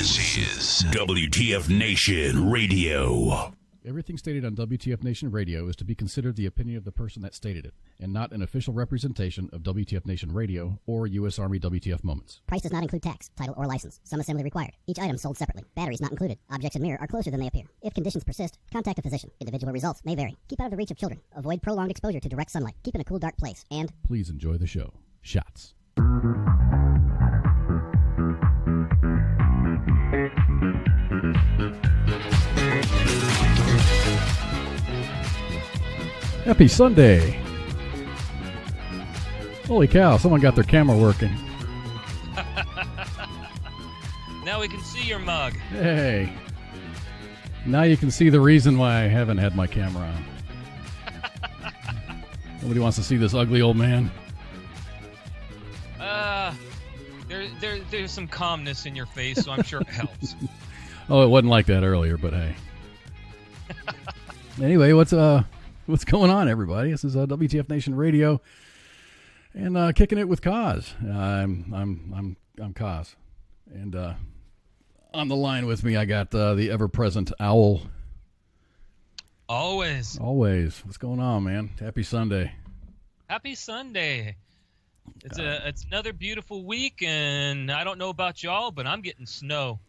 This is WTF Nation Radio. Everything stated on WTF Nation Radio is to be considered the opinion of the person that stated it, and not an official representation of WTF Nation Radio or U.S. Army WTF Moments. Price does not include tax, title, or license. Some assembly required. Each item sold separately. Batteries not included. Objects in mirror are closer than they appear. If conditions persist, contact a physician. Individual results may vary. Keep out of the reach of children. Avoid prolonged exposure to direct sunlight. Keep in a cool, dark place. And please enjoy the show. Shots. Happy Sunday. Holy cow, someone got their camera working. Now we can see your mug. Hey. Now you can see the reason why I haven't had my camera on. Nobody wants to see this ugly old man. There's some calmness in your face, so I'm sure it helps. Oh, it wasn't like that earlier, but hey. Anyway, what's going on, everybody? This is WTF Nation Radio, and kicking it with Kaz. I'm Kaz, and on the line with me, I got the ever-present Owl. Always. What's going on, man? Happy Sunday. Happy Sunday. It's another beautiful week, and I don't know about y'all, but I'm getting snow.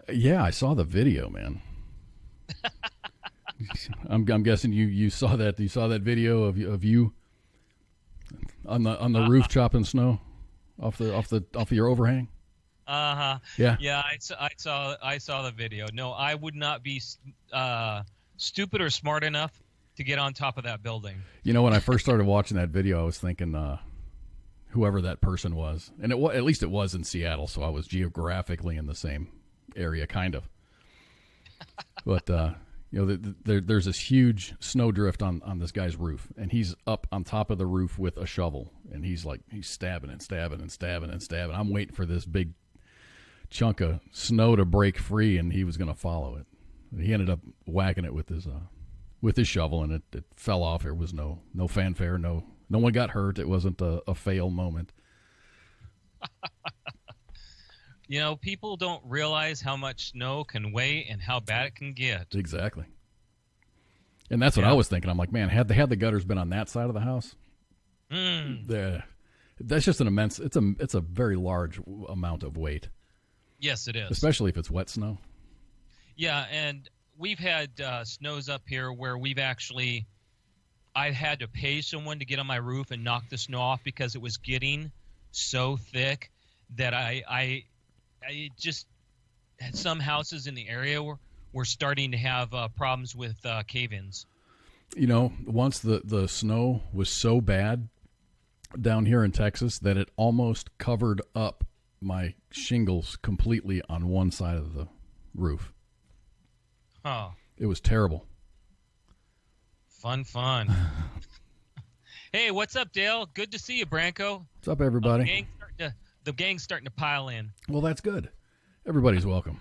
Yeah, I saw the video, man. I'm guessing you saw that. You saw that video of you on the roof chopping snow off your overhang. Yeah. Yeah, I saw the video. No, I would not be stupid or smart enough to get on top of that building. You know, when I first started watching that video, I was thinking whoever that person was, and at least it was in Seattle, so I was geographically in the same area, kind of. But you know, there's this huge snowdrift on this guy's roof, and he's up on top of the roof with a shovel, and he's stabbing and stabbing and stabbing and stabbing. I'm waiting for this big chunk of snow to break free, and he was going to follow it. He ended up whacking it with his shovel, and it fell off. There was no fanfare, no one got hurt. It wasn't a fail moment. You know, people don't realize how much snow can weigh and how bad it can get. Exactly. And that's what I was thinking. I'm like, man, had the gutters been on that side of the house, that's just an immense. It's a very large amount of weight. Yes, it is. Especially if it's wet snow. Yeah, and we've had snows up here where I've had to pay someone to get on my roof and knock the snow off because it was getting so thick that I just had some houses in the area were starting to have problems with cave-ins. You know, once the snow was so bad down here in Texas that it almost covered up my shingles completely on one side of the roof. Oh. It was terrible. Fun. Hey, what's up, Dale? Good to see you, Branko. What's up, everybody? The gang's starting to pile in. Well, that's good. Everybody's welcome.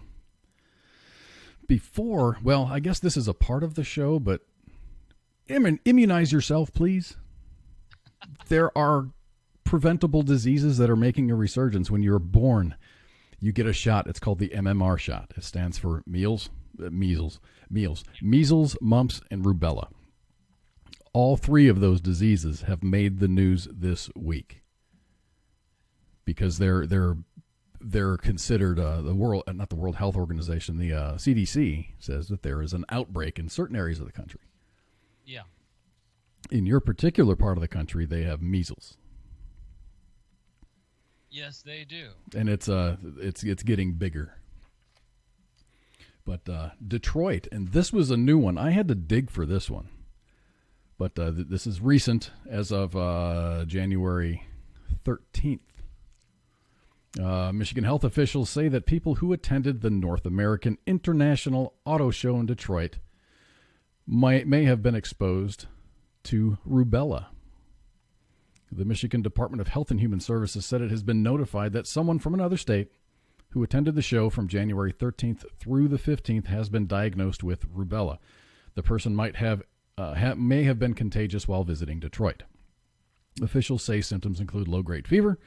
I guess this is a part of the show, but immunize yourself, please. There are preventable diseases that are making a resurgence. When you're born, you get a shot. It's called the MMR shot. It stands for measles, mumps, and rubella. All three of those diseases have made the news this week because they're considered the World Health Organization, the CDC says that there is an outbreak in certain areas of the country. Yeah. In your particular part of the country, they have measles. Yes, they do. And it's getting bigger. But Detroit, and this was a new one. I had to dig for this one. But this is recent, as of January 13th. Michigan health officials say that people who attended the North American International Auto Show in Detroit may have been exposed to rubella. The Michigan Department of Health and Human Services said it has been notified that someone from another state who attended the show from January 13th through the 15th has been diagnosed with rubella. The person may have been contagious while visiting Detroit. Officials say symptoms include low-grade fever,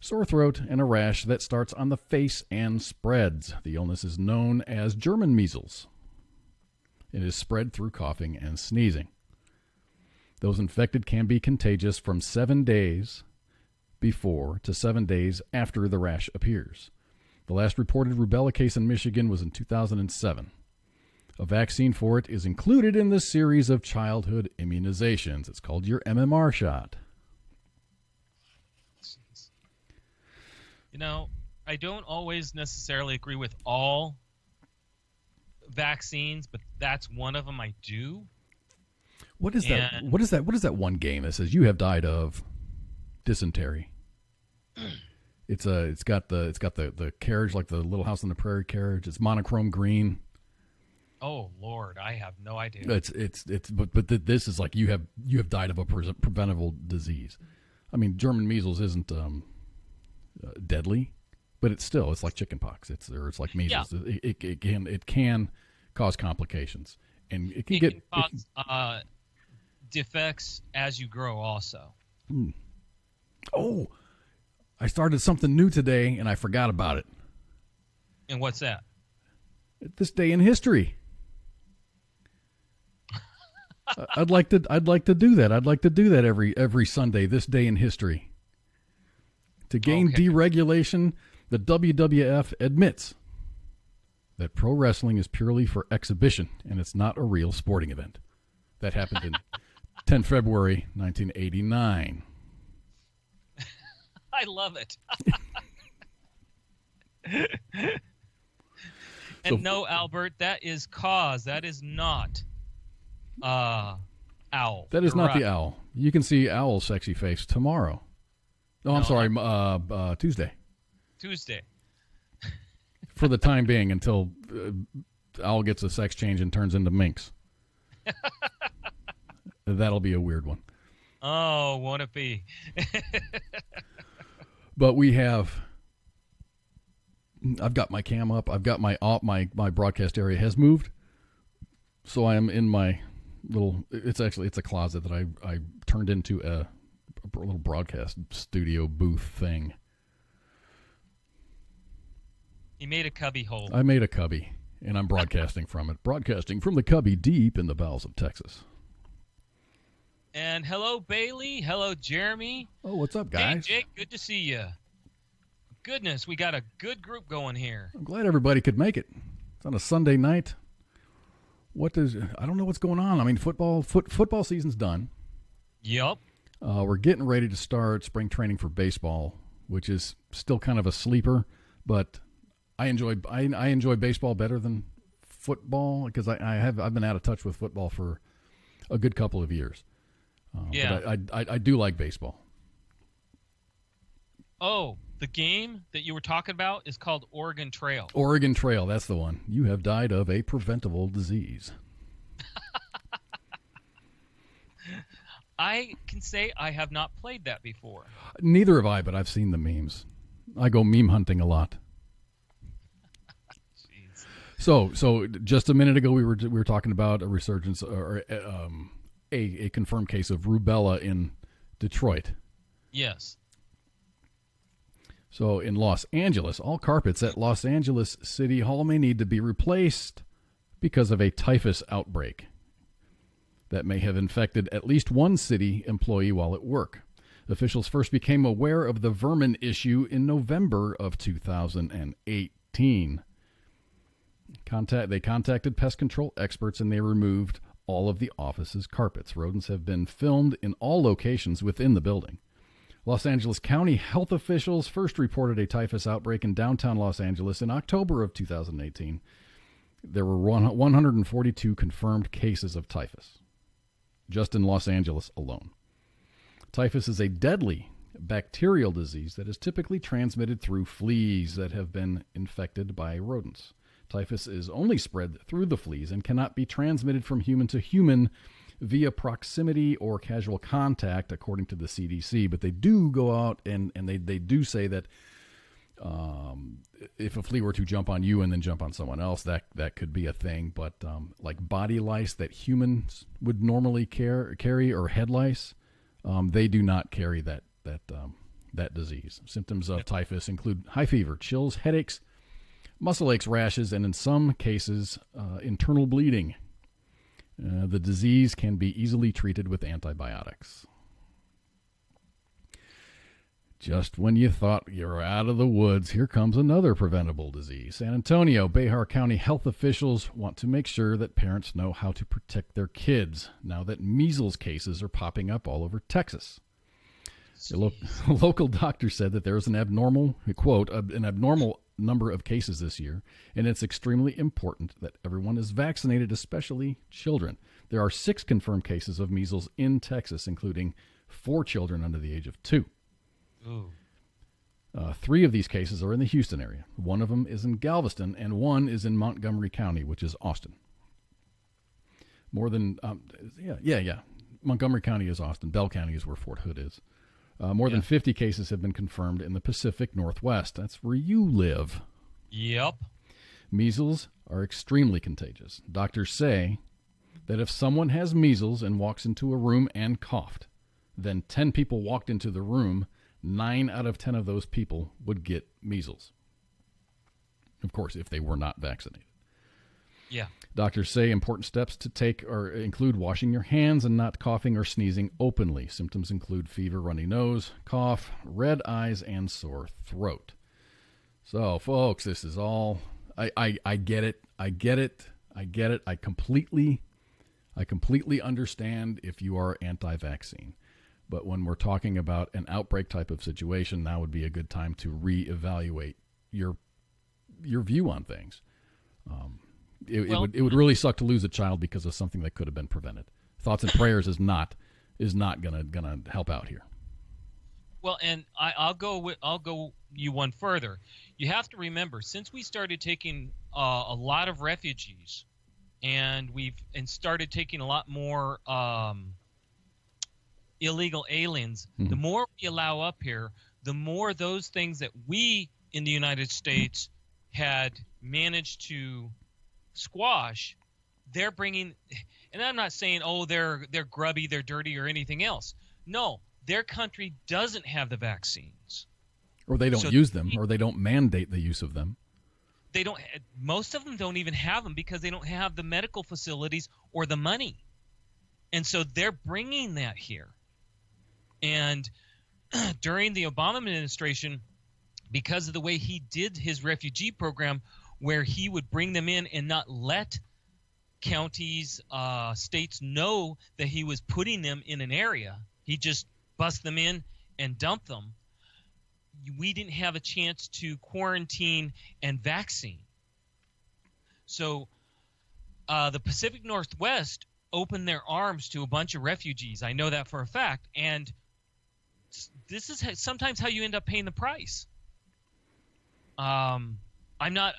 sore throat, and a rash that starts on the face and spreads. The illness is known as German measles. It is spread through coughing and sneezing. Those infected can be contagious from 7 days before to 7 days after the rash appears. The last reported rubella case in Michigan was in 2007. A vaccine for it is included in the series of childhood immunizations. It's called your MMR shot. You know, I don't always necessarily agree with all vaccines, but that's one of them I do. What is that? What is that? What is that one game that says you have died of dysentery? It's got the carriage, like the Little House on the Prairie carriage. It's monochrome green. Oh Lord, I have no idea. But this is like you have died of a preventable disease. I mean, German measles isn't deadly, but it's like chickenpox. It's like measles. Yeah. It can cause complications, and it can cause defects as you grow also. Oh, I started something new today and I forgot about it. And what's that? This day in history. I'd like to do that. I'd like to do that every Sunday, this day in history. To gain deregulation, the WWF admits that pro wrestling is purely for exhibition and it's not a real sporting event. That happened in 10 February 1989. I love it. And no, Albert, that is cause. That is not owl. That is not the owl. You can see Owl's sexy face tomorrow. I'm sorry, Tuesday. Tuesday. For the time being, until Owl gets a sex change and turns into minx. That'll be a weird one. Oh, won't it be? But I've got my cam up. I've got my broadcast area has moved. So I am in my it's a closet that I turned into a little broadcast studio booth thing. You made a cubby hole. I made a cubby, and I'm broadcasting from it. Broadcasting from the cubby deep in the bowels of Texas. And hello, Bailey. Hello, Jeremy. Oh, what's up, guys? Hey, Jake. Good to see you. Goodness, we got a good group going here. I'm glad everybody could make it. It's on a Sunday night. I don't know what's going on. I mean, football season's done. Yep. We're getting ready to start spring training for baseball, which is still kind of a sleeper, but I enjoy baseball better than football because I've been out of touch with football for a good couple of years. But I do like baseball. Oh, the game that you were talking about is called Oregon Trail. Oregon Trail, that's the one. You have died of a preventable disease. I can say I have not played that before. Neither have I, but I've seen the memes. I go meme hunting a lot. So just a minute ago we were talking about a resurgence or a confirmed case of rubella in Detroit. Yes. So in Los Angeles, all carpets at Los Angeles City Hall may need to be replaced because of a typhus outbreak that may have infected at least one city employee while at work. Officials first became aware of the vermin issue in November of 2018. They contacted pest control experts and they removed all of the office's carpets. Rodents have been filmed in all locations within the building. Los Angeles County health officials first reported a typhus outbreak in downtown Los Angeles in October of 2018. There were 142 confirmed cases of typhus, just in Los Angeles alone. Typhus is a deadly bacterial disease that is typically transmitted through fleas that have been infected by rodents. Typhus is only spread through the fleas and cannot be transmitted from human to human via proximity or casual contact, according to the CDC. But they do go out and they do say that if a flea were to jump on you and then jump on someone else, that could be a thing. But like body lice that humans would normally carry or head lice, they do not carry that that disease. Symptoms of typhus include high fever, chills, headaches, muscle aches, rashes, and in some cases, internal bleeding. The disease can be easily treated with antibiotics. Just when you thought you were out of the woods, here comes another preventable disease. San Antonio, Behar County health officials want to make sure that parents know how to protect their kids now that measles cases are popping up all over Texas. A local doctor said that there is an abnormal, quote, an abnormal number of cases this year, and it's extremely important that everyone is vaccinated, especially children. There are 6 confirmed cases of measles in Texas, including 4 children under the age of 2. 3 of these cases are in the Houston area. 1 of them is in Galveston, and 1 is in Montgomery County, which is Austin. More than, Montgomery County is Austin. Bell County is where Fort Hood is. More than 50 cases have been confirmed in the Pacific Northwest. That's where you live. Yep. Measles are extremely contagious. Doctors say that if someone has measles and walks into a room and coughed, then 10 people walked into the room, 9 out of 10 of those people would get measles. Of course, if they were not vaccinated. Yeah. Doctors say important steps to take include washing your hands and not coughing or sneezing openly. Symptoms include fever, runny nose, cough, red eyes, and sore throat. So, folks, this is all, I get it. I get it. I completely understand if you are anti-vaccine. But when we're talking about an outbreak type of situation, now would be a good time to reevaluate your view on things. It would really suck to lose a child because of something that could have been prevented. Thoughts and prayers is not gonna help out here. Well, and I'll go you one further. You have to remember, since we started taking a lot of refugees, and started taking a lot more illegal aliens, the more we allow up here, the more those things that we in the United States had managed to squash, they're bringing. And I'm not saying, oh, they're grubby, they're dirty, or anything else. No, their country doesn't have the vaccines, or they don't use them, or they don't mandate the use of them. They don't. Most of them don't even have them because they don't have the medical facilities or the money, and so they're bringing that here. And during the Obama administration, because of the way he did his refugee program, where he would bring them in and not let counties, states know that he was putting them in an area, he just bust them in and dump them. We didn't have a chance to quarantine and vaccine. So the Pacific Northwest opened their arms to a bunch of refugees. I know that for a fact. And this is sometimes how you end up paying the price. I'm not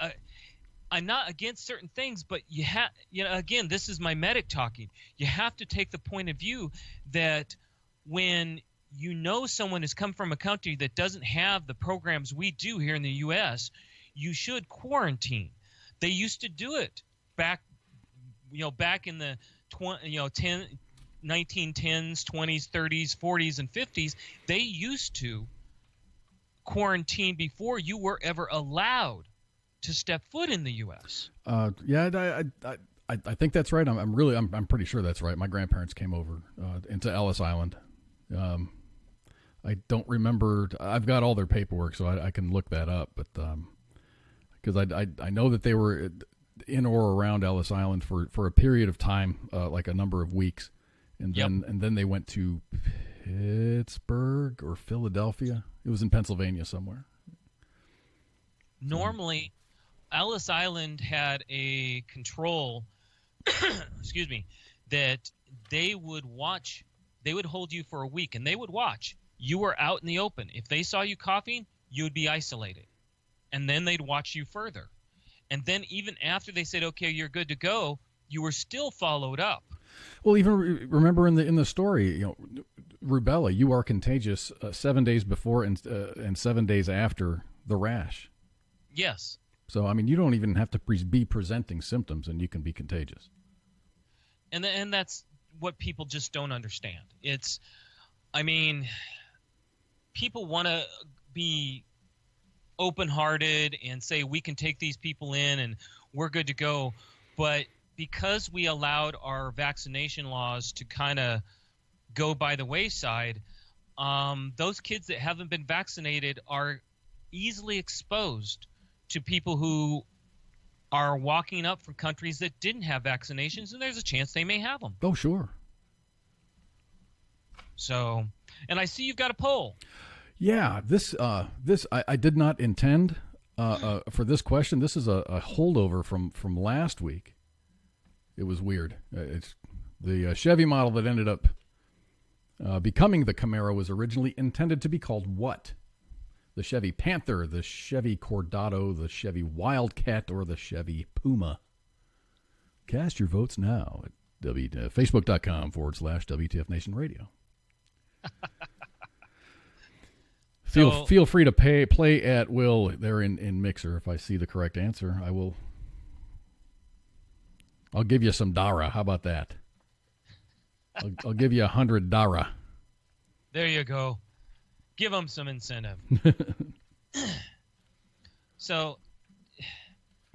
against certain things, but again, this is my medic talking. You have to take the point of view that when you know someone has come from a country that doesn't have the programs we do here in the U.S., you should quarantine. They used to do it back in the 1910s, 20s, 30s, 40s, and 50s. They used to quarantine before you were ever allowed to step foot in the U.S. I think that's right. I'm pretty sure that's right. My grandparents came over into Ellis Island. I don't remember. I've got all their paperwork, so I can look that up. But because I know that they were in or around Ellis Island for a period of time, like a number of weeks, and then they went to Pittsburgh or Philadelphia. It was in Pennsylvania somewhere. Normally, Ellis Island had a control, excuse me, that they would watch. They would hold you for a week, and they would watch. You were out in the open. If they saw you coughing, you would be isolated, and then they'd watch you further. And then even after they said, "Okay, you're good to go," you were still followed up. Well, even remember in the story, rubella, you are contagious 7 days before and 7 days after the rash. Yes. So, I mean, you don't even have to be presenting symptoms, and you can be contagious. And that's what people just don't understand. people want to be open-hearted and say we can take these people in and we're good to go, but because we allowed our vaccination laws to kind of go by the wayside, those kids that haven't been vaccinated are easily exposed to people who are walking up from countries that didn't have vaccinations, and there's a chance they may have them. Oh, sure. So, and I see you've got a poll. Yeah, I did not intend for this question. This is a holdover from last week. It was weird. It's the Chevy model that ended up becoming the Camaro was originally intended to be called what? The Chevy Panther, the Chevy Cordado, the Chevy Wildcat, or the Chevy Puma? Cast your votes now at facebook.com/WTF Nation Radio. Feel free to play at will there in Mixer. If I see the correct answer, I'll give you some Dara. How about that? I'll give you 100 Dara. There you go. Give them some incentive. So,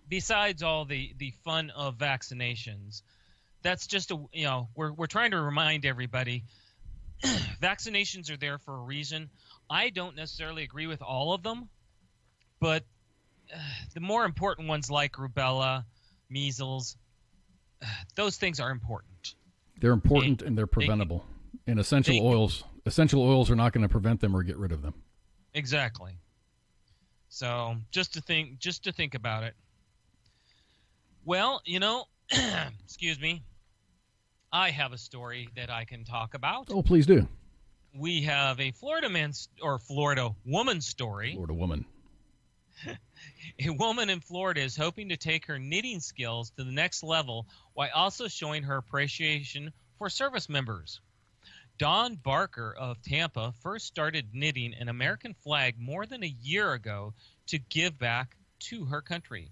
besides all the fun of vaccinations, that's just we're trying to remind everybody vaccinations are there for a reason. I don't necessarily agree with all of them, but the more important ones like rubella, measles, those things are important. They're important and they're preventable. And essential oils are not going to prevent them or get rid of them. Exactly. So just to think about it. Well, excuse me. I have a story that I can talk about. Oh, please do. We have a Florida woman story. Florida woman. A woman in Florida is hoping to take her knitting skills to the next level while also showing her appreciation for service members. Dawn Barker of Tampa first started knitting an American flag more than a year ago to give back to her country.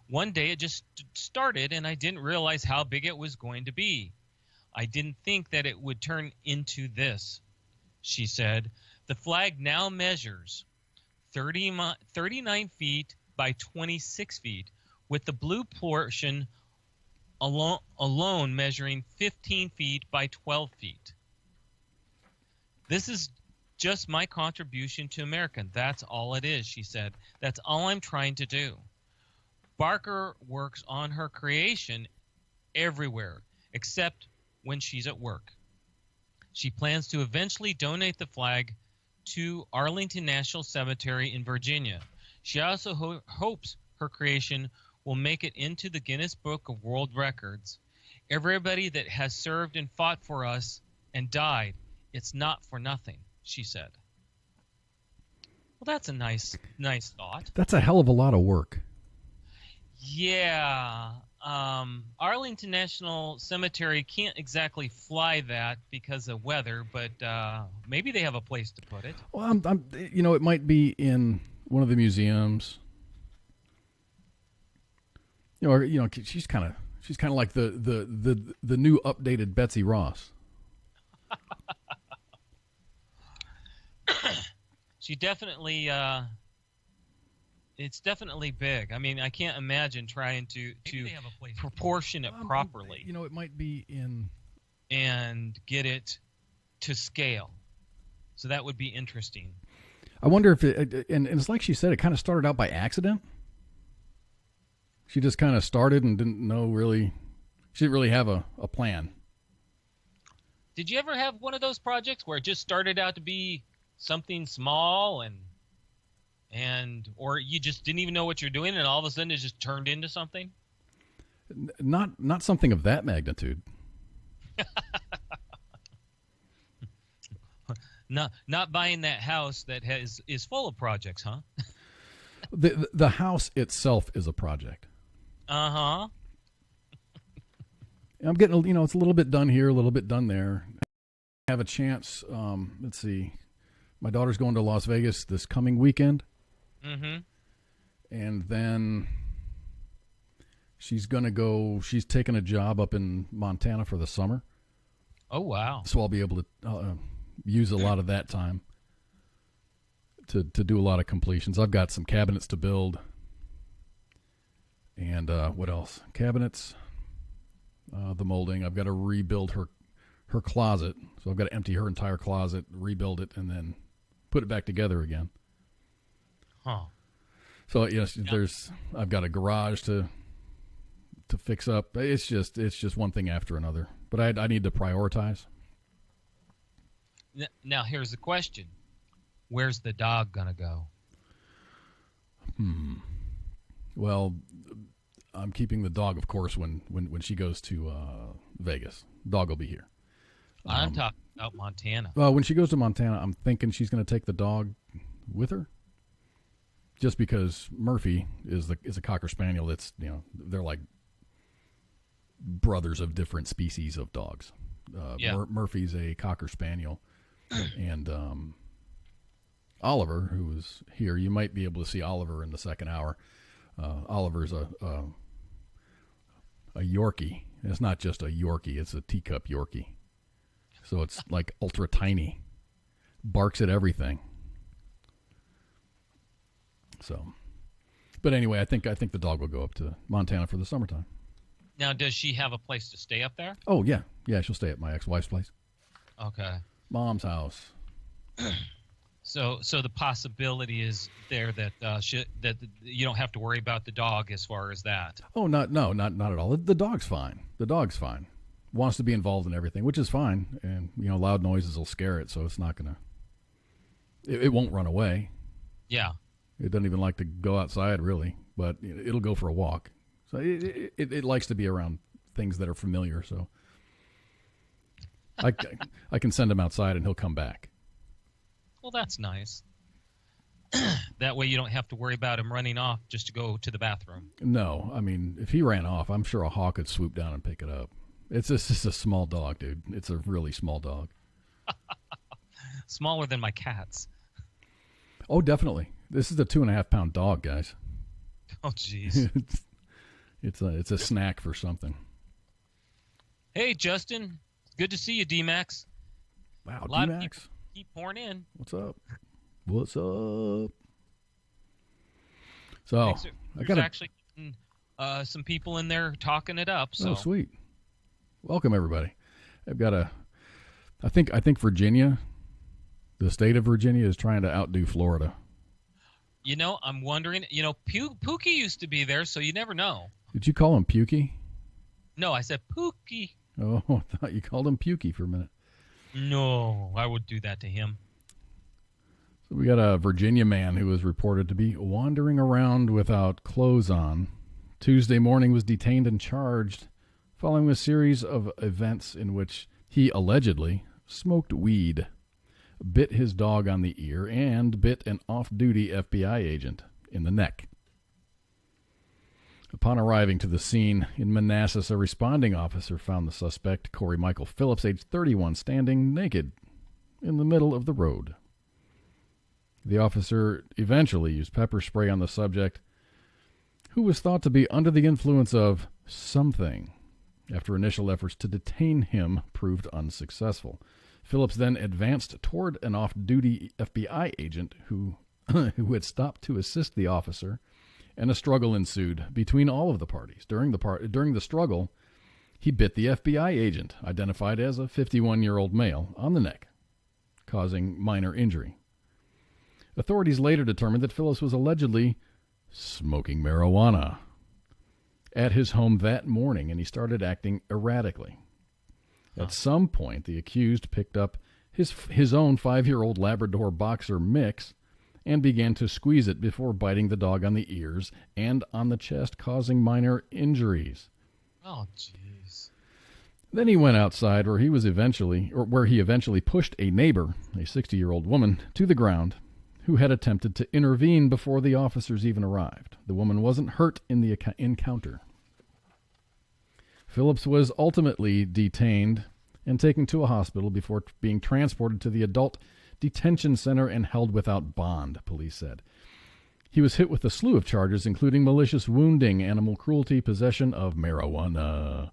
One day it just started and I didn't realize how big it was going to be. I didn't think that it would turn into this, she said. The flag now measures 39 feet by 26 feet, with the blue portion alone measuring 15 feet by 12 feet. This is just my contribution to America. That's all it is, she said. That's all I'm trying to do. Barker works on her creation everywhere, except when she's at work. She plans to eventually donate the flag to Arlington National Cemetery in Virginia. She also hopes her creation will make it into the Guinness Book of World Records. Everybody that has served and fought for us and died, it's not for nothing, she said. Well, that's a nice thought. That's a hell of a lot of work. Yeah. Arlington National Cemetery can't exactly fly that because of weather, but maybe they have a place to put it. Well, it might be in one of the museums. She's kind of like the new updated Betsy Ross. She definitely it's definitely big. I mean, I can't imagine trying to proportion it properly. It might be in and get it to scale. So that would be interesting. I wonder if it, and it's like she said, it kind of started out by accident. She just kind of started and didn't know really, she didn't really have a plan. Did you ever have one of those projects where it just started out to be something small or you just didn't even know what you're doing and all of a sudden it just turned into something? Not something of that magnitude. Not buying that house that is full of projects, huh? The house itself is a project. Uh-huh. I'm getting, it's a little bit done here, a little bit done there. I have a chance, let's see. My daughter's going to Las Vegas this coming weekend. Mm-hmm. And then she's taking a job up in Montana for the summer. Oh, wow. So I'll be able to use a lot of that time. to do a lot of completions. I've got some cabinets to build. And what else? Cabinets, the molding. I've got to rebuild her closet. So I've got to empty her entire closet, rebuild it, and then put it back together again. Huh. So yes, I've got a garage to fix up. It's just one thing after another. But I need to prioritize. Now here's the question: where's the dog gonna go? Well, I'm keeping the dog, of course, when she goes to Vegas. Dog will be here. I'm talking about Montana. Well, when she goes to Montana, I'm thinking she's going to take the dog with her. Just because Murphy is a Cocker Spaniel. That's, they're like brothers of different species of dogs. Murphy's a Cocker Spaniel, and Oliver, who is here, you might be able to see Oliver in the second hour. Oliver's a Yorkie. It's not just a Yorkie; it's a teacup Yorkie. So it's like ultra tiny, barks at everything. So, but anyway, I think the dog will go up to Montana for the summertime. Now, does she have a place to stay up there? Oh yeah, she'll stay at my ex-wife's place. Okay. Mom's house. So the possibility is there that that you don't have to worry about the dog as far as that. Oh, not at all. The dog's fine. The dog's fine. Wants to be involved in everything, which is fine. And loud noises will scare it, so it's not gonna. It won't run away. Yeah. It doesn't even like to go outside really, but it'll go for a walk. So it likes to be around things that are familiar. So I can send him outside and he'll come back. Well, that's nice. That way you don't have to worry about him running off just to go to the bathroom. No, I mean, if he ran off, I'm sure a hawk could swoop down and pick it up. It's just a small dog, dude. It's a really small dog. Smaller than my cats. Oh, definitely. This is a 2.5 pound dog, guys. Oh, jeez. It's a snack for something. Hey, Justin. Good to see you, D-Max. Wow, A lot of D-Max. people keep pouring in. What's up? What's up? So I got actually some people in there talking it up. So. Oh, sweet. Welcome everybody. I've got I think Virginia, the state of Virginia, is trying to outdo Florida. I'm wondering. Pookie used to be there, so you never know. Did you call him Pukey? No, I said Pookie. Oh, I thought you called him Pukey for a minute. No, I would do that to him. So we got a Virginia man who was reported to be wandering around without clothes on. Tuesday morning was detained and charged following a series of events in which he allegedly smoked weed, bit his dog on the ear, and bit an off-duty FBI agent in the neck. Upon arriving to the scene in Manassas, a responding officer found the suspect, Corey Michael Phillips, age 31, standing naked in the middle of the road. The officer eventually used pepper spray on the subject, who was thought to be under the influence of something. After initial efforts to detain him proved unsuccessful, Phillips then advanced toward an off-duty FBI agent who had stopped to assist the officer, and a struggle ensued between all of the parties. During the struggle, he bit the FBI agent, identified as a 51-year-old male, on the neck, causing minor injury. Authorities later determined that Phillips was allegedly smoking marijuana at his home that morning, and he started acting erratically. At some point, the accused picked up his own 5-year-old Labrador boxer mix and began to squeeze it before biting the dog on the ears and on the chest, causing minor injuries. Oh, jeez. Then he went outside where he eventually pushed a neighbor, a 60-year-old woman, to the ground, who had attempted to intervene before the officers even arrived. The woman wasn't hurt in the encounter. Phillips was ultimately detained and taken to a hospital before being transported to the adult detention center and held without bond, police said. He was hit with a slew of charges, including malicious wounding, animal cruelty, possession of marijuana,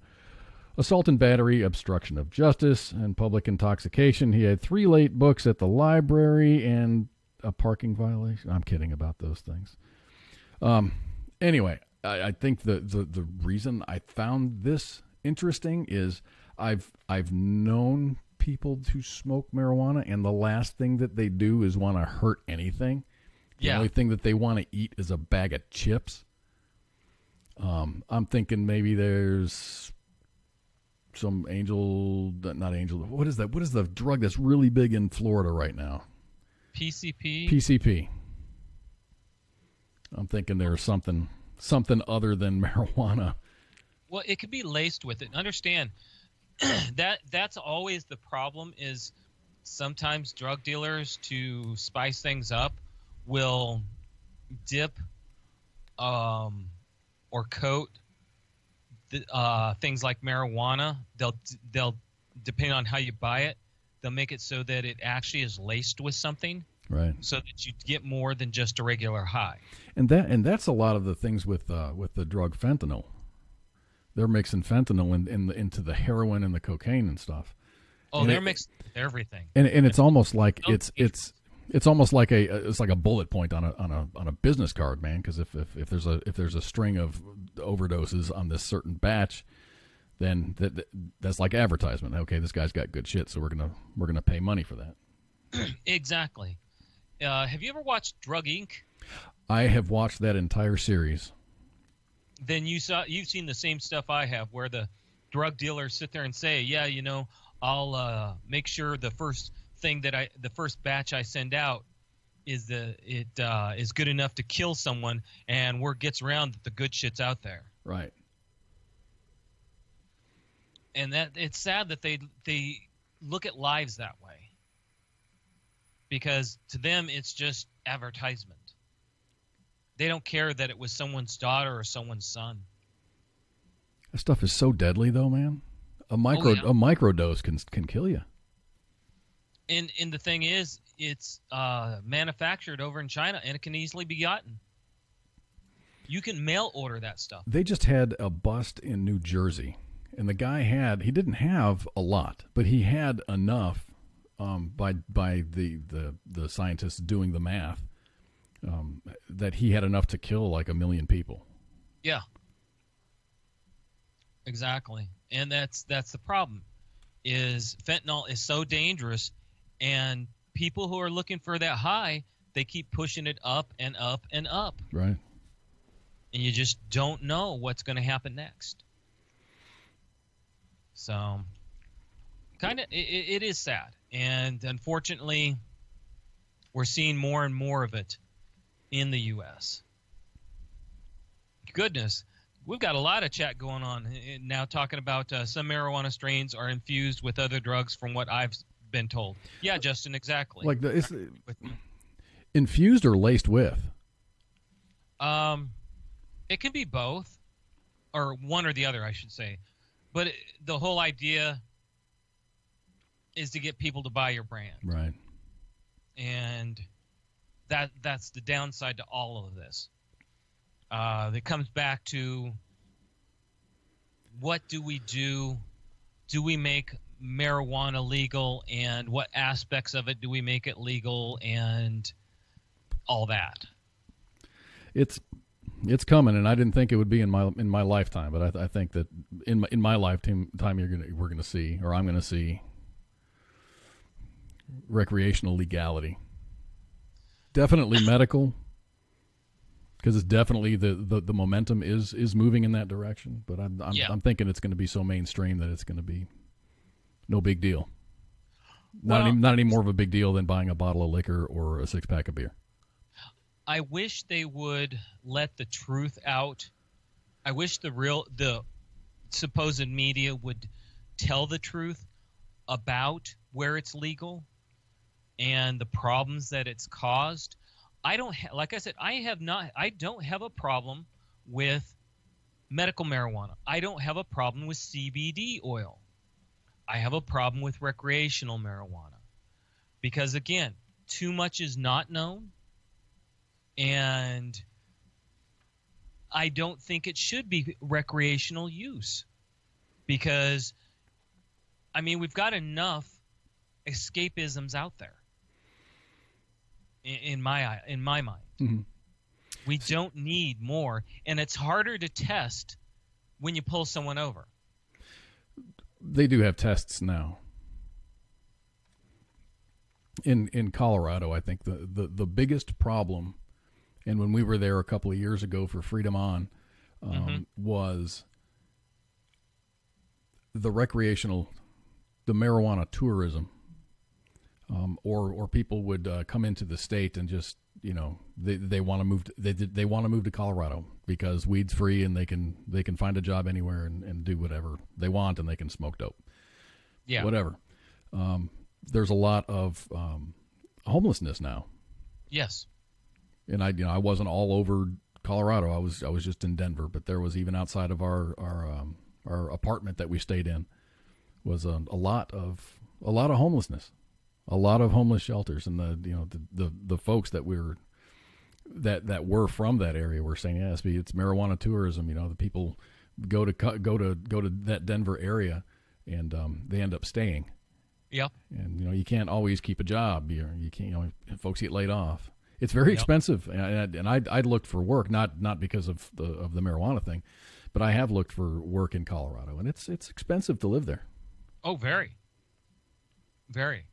assault and battery, obstruction of justice, and public intoxication. He had 3 late books at the library and a parking violation? I'm kidding about those things. Anyway, I think the reason I found this interesting is I've known people to smoke marijuana, and the last thing that they do is want to hurt anything. The only thing that they want to eat is a bag of chips. I'm thinking maybe there's some not angel. What is that? What is the drug that's really big in Florida right now? PCP. I'm thinking there's something other than marijuana. Well, it could be laced with it. Understand that's always the problem. Is sometimes drug dealers, to spice things up, will dip or coat things like marijuana. They'll depending on how you buy it, they'll make it so that it actually is laced with something, right? So that you get more than just a regular high. And that's a lot of the things with the drug fentanyl. They're mixing fentanyl into the heroin and the cocaine and stuff. Oh, they're mixed everything. And it's almost like it's almost like it's like a bullet point on a business card, man. Because if there's a string of overdoses on this certain batch, then that's like advertisement. Okay, this guy's got good shit, so we're gonna pay money for that. Exactly. Have you ever watched Drug Inc.? I have watched that entire series. Then you've seen the same stuff I have, where the drug dealers sit there and say, "Yeah, I'll make sure the first batch I send out is good enough to kill someone, and word gets around that the good shit's out there." Right. And that it's sad that they look at lives that way, because to them it's just advertisement. They don't care that it was someone's daughter or someone's son. That stuff is so deadly, though, man. A microdose can kill you. And the thing is, it's manufactured over in China, and it can easily be gotten. You can mail order that stuff. They just had a bust in New Jersey, and the guy he didn't have a lot, but he had enough by the scientists doing the math that he had enough to kill like 1 million people. Yeah. Exactly. And that's the problem, is fentanyl is so dangerous, and people who are looking for that high, they keep pushing it up and up and up. Right. And you just don't know what's going to happen next. So it is sad. And unfortunately, we're seeing more and more of it in the U.S. Goodness. We've got a lot of chat going on now, talking about some marijuana strains are infused with other drugs, from what I've been told. Yeah, Justin, exactly. Like it's infused or laced with? It can be both, or one or the other, I should say. But the whole idea is to get people to buy your brand. Right. And that's the downside to all of this. It comes back to, what do we do? Do we make marijuana legal, and what aspects of it do we make it legal, and all that? It's coming, and I didn't think it would be in my lifetime, but I think that in my lifetime we're gonna see, or I'm gonna see, recreational legality. Definitely medical. Because it's definitely the momentum is moving in that direction, but I'm thinking it's going to be so mainstream that it's going to be no big deal. Not any more of a big deal than buying a bottle of liquor or a 6-pack of beer. I wish they would let the truth out. I wish the supposed media would tell the truth about where it's legal and the problems that it's caused. Like I said, I don't have a problem with medical marijuana. I don't have a problem with CBD oil. I have a problem with recreational marijuana, because again, too much is not known, and I don't think it should be recreational use, because – I mean, we've got enough escapisms out there. in my mind. Mhm. We don't need more, and it's harder to test when you pull someone over. They do have tests now. In Colorado, I think the biggest problem, and when we were there a couple of years ago for Freedom On, was the marijuana tourism, or people would come into the state and just, they want to move. They want to move to Colorado because weed's free and they can find a job anywhere and do whatever they want, and they can smoke dope. Yeah, whatever. There's a lot of homelessness now. Yes. And I wasn't all over Colorado. I was just in Denver, but there was, even outside of our apartment that we stayed in, was a lot of homelessness, a lot of homeless shelters, and the folks that were from that area were saying, yes, it's marijuana tourism. The people go to that Denver area, and they end up staying. Yep. And you can't always keep a job. You can't. Folks get laid off. It's very expensive, and I looked for work, not because of the marijuana thing, but I have looked for work in Colorado, and it's expensive to live there. Oh, very, very.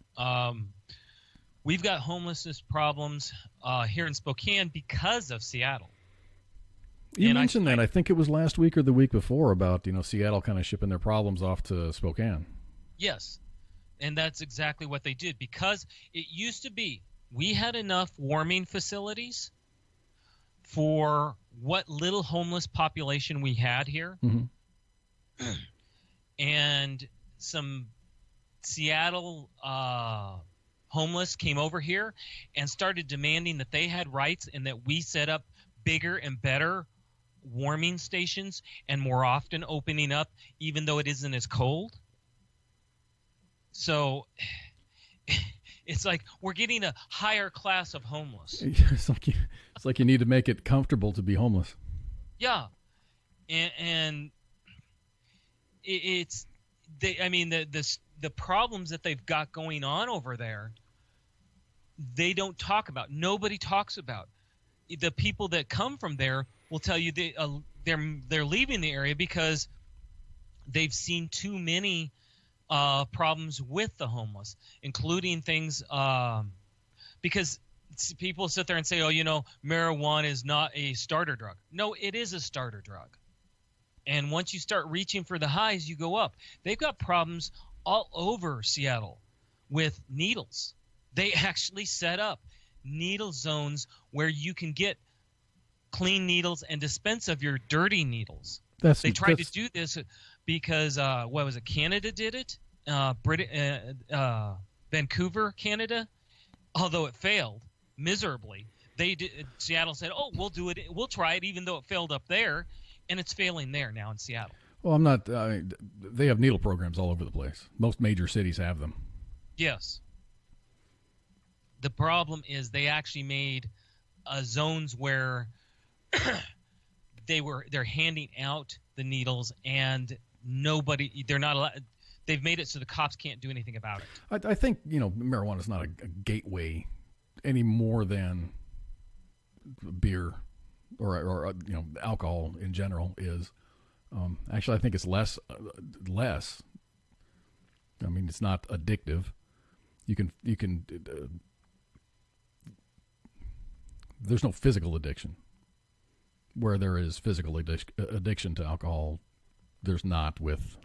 We've got homelessness problems here in Spokane because of Seattle. You mentioned that. I think it was last week or the week before about Seattle kind of shipping their problems off to Spokane. Yes, and that's exactly what they did, because it used to be we had enough warming facilities for what little homeless population we had here. Mm-hmm. And some Seattle homeless came over here and started demanding that they had rights and that we set up bigger and better warming stations and more often opening up even though it isn't as cold. So it's like we're getting a higher class of homeless. It's like you need to make it comfortable to be homeless. Yeah, and it's the problems that they've got going on over there. They don't talk about. Nobody talks about. The people that come from there will tell you they're leaving the area because they've seen too many problems with the homeless, including things because people sit there and say, marijuana is not a starter drug. No, it is a starter drug. And once you start reaching for the highs, you go up. They've got problems all over Seattle with needles. They actually set up needle zones where you can get clean needles and dispense of your dirty needles. They tried to do this because Canada did it, Vancouver, Canada, although it failed miserably. Seattle said, "Oh, we'll do it. We'll try it," even though it failed up there, and it's failing there now in Seattle. Well, I'm not. They have needle programs all over the place. Most major cities have them. Yes. The problem is they actually made zones where they're handing out the needles and they're not allowed. They've made it so the cops can't do anything about it. I think marijuana is not a gateway any more than beer or alcohol in general is. Actually, I think it's less. I mean, it's not addictive. You can. There's no physical addiction. Where there is physical addiction to alcohol, there's not with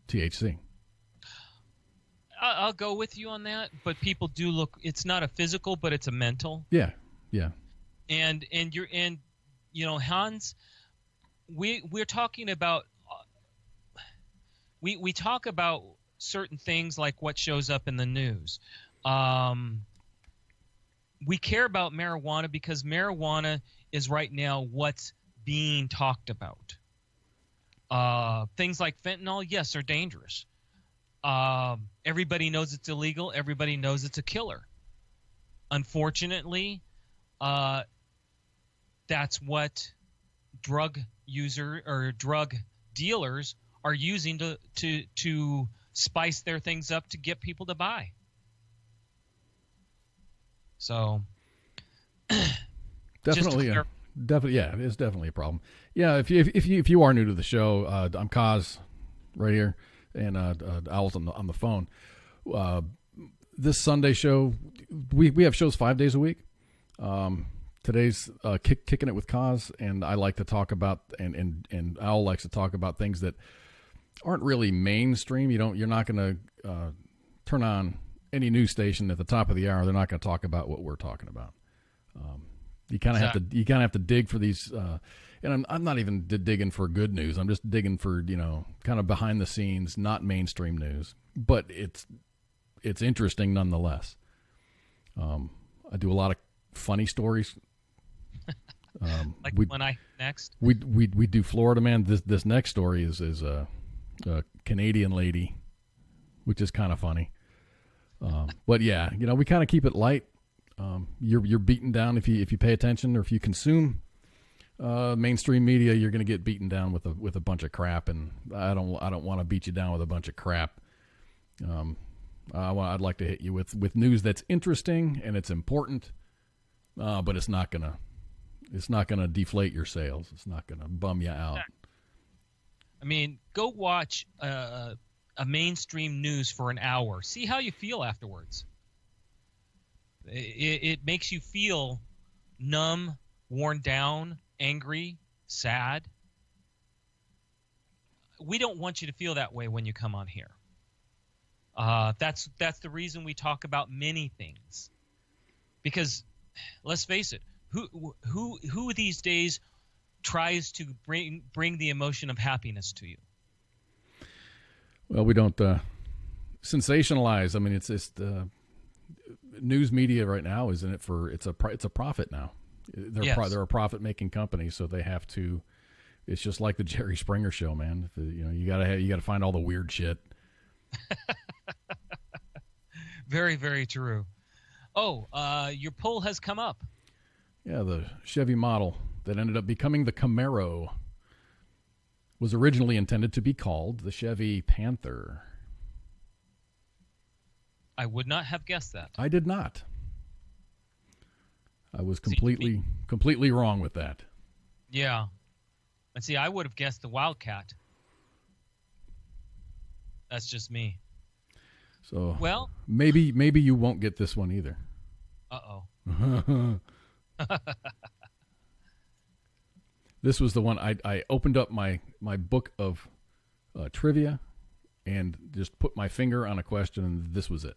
THC. I'll go with you on that, but people do look. It's not a physical, but it's a mental. Yeah. And Hans, we're talking about. We talk about certain things like what shows up in the news. We care about marijuana because marijuana is right now what's being talked about. Things like fentanyl, yes, are dangerous. Everybody knows it's illegal. Everybody knows it's a killer. Unfortunately, that's what drug dealers are using to spice their things up to get people to buy. So Definitely, Just to definitely, yeah, it is definitely a problem. Yeah, if you are new to the show, I'm Kaz, right here, and Owl's on the phone. This Sunday show, we have shows 5 days a week. Today's kicking it with Kaz, and I like to talk about and Owl likes to talk about things that aren't really mainstream. You're not going to turn on any news station at the top of the hour. They're not going to talk about what we're talking about. You kind of have to dig for these, and I'm not even digging for good news. I'm just digging for kind of behind the scenes, not mainstream news, but it's interesting nonetheless. I do a lot of funny stories. like when I next. We do Florida Man. This next story is a Canadian lady, which is kind of funny. But yeah, we kind of keep it light. You're beaten down if you pay attention, or if you consume mainstream media, you're going to get beaten down with a bunch of crap, and I don't want to beat you down with a bunch of crap. I'd like to hit you with news that's interesting and it's important, but it's not gonna deflate your sales. It's not gonna bum you out. I mean, go watch a mainstream news for an hour. See how you feel afterwards. It makes you feel numb, worn down, angry, sad. We don't want you to feel that way when you come on here. That's the reason we talk about many things. Because let's face it, who these days tries to bring the emotion of happiness to you? Well, we don't sensationalize. I mean, it's just news media right now is in it for it's a profit now. They're a profit making company, so they have to. It's just like the Jerry Springer show, man. You gotta find all the weird shit. Very, very true. Oh, your poll has come up. Yeah, the Chevy model that ended up becoming the Camaro was originally intended to be called the Chevy Panther. I would not have guessed that. I did not. I was completely wrong with that. Yeah. And see, I would have guessed the Wildcat. That's just me. So well, maybe you won't get this one either. Uh-oh. This was the one I opened up my book of trivia and just put my finger on a question, and this was it.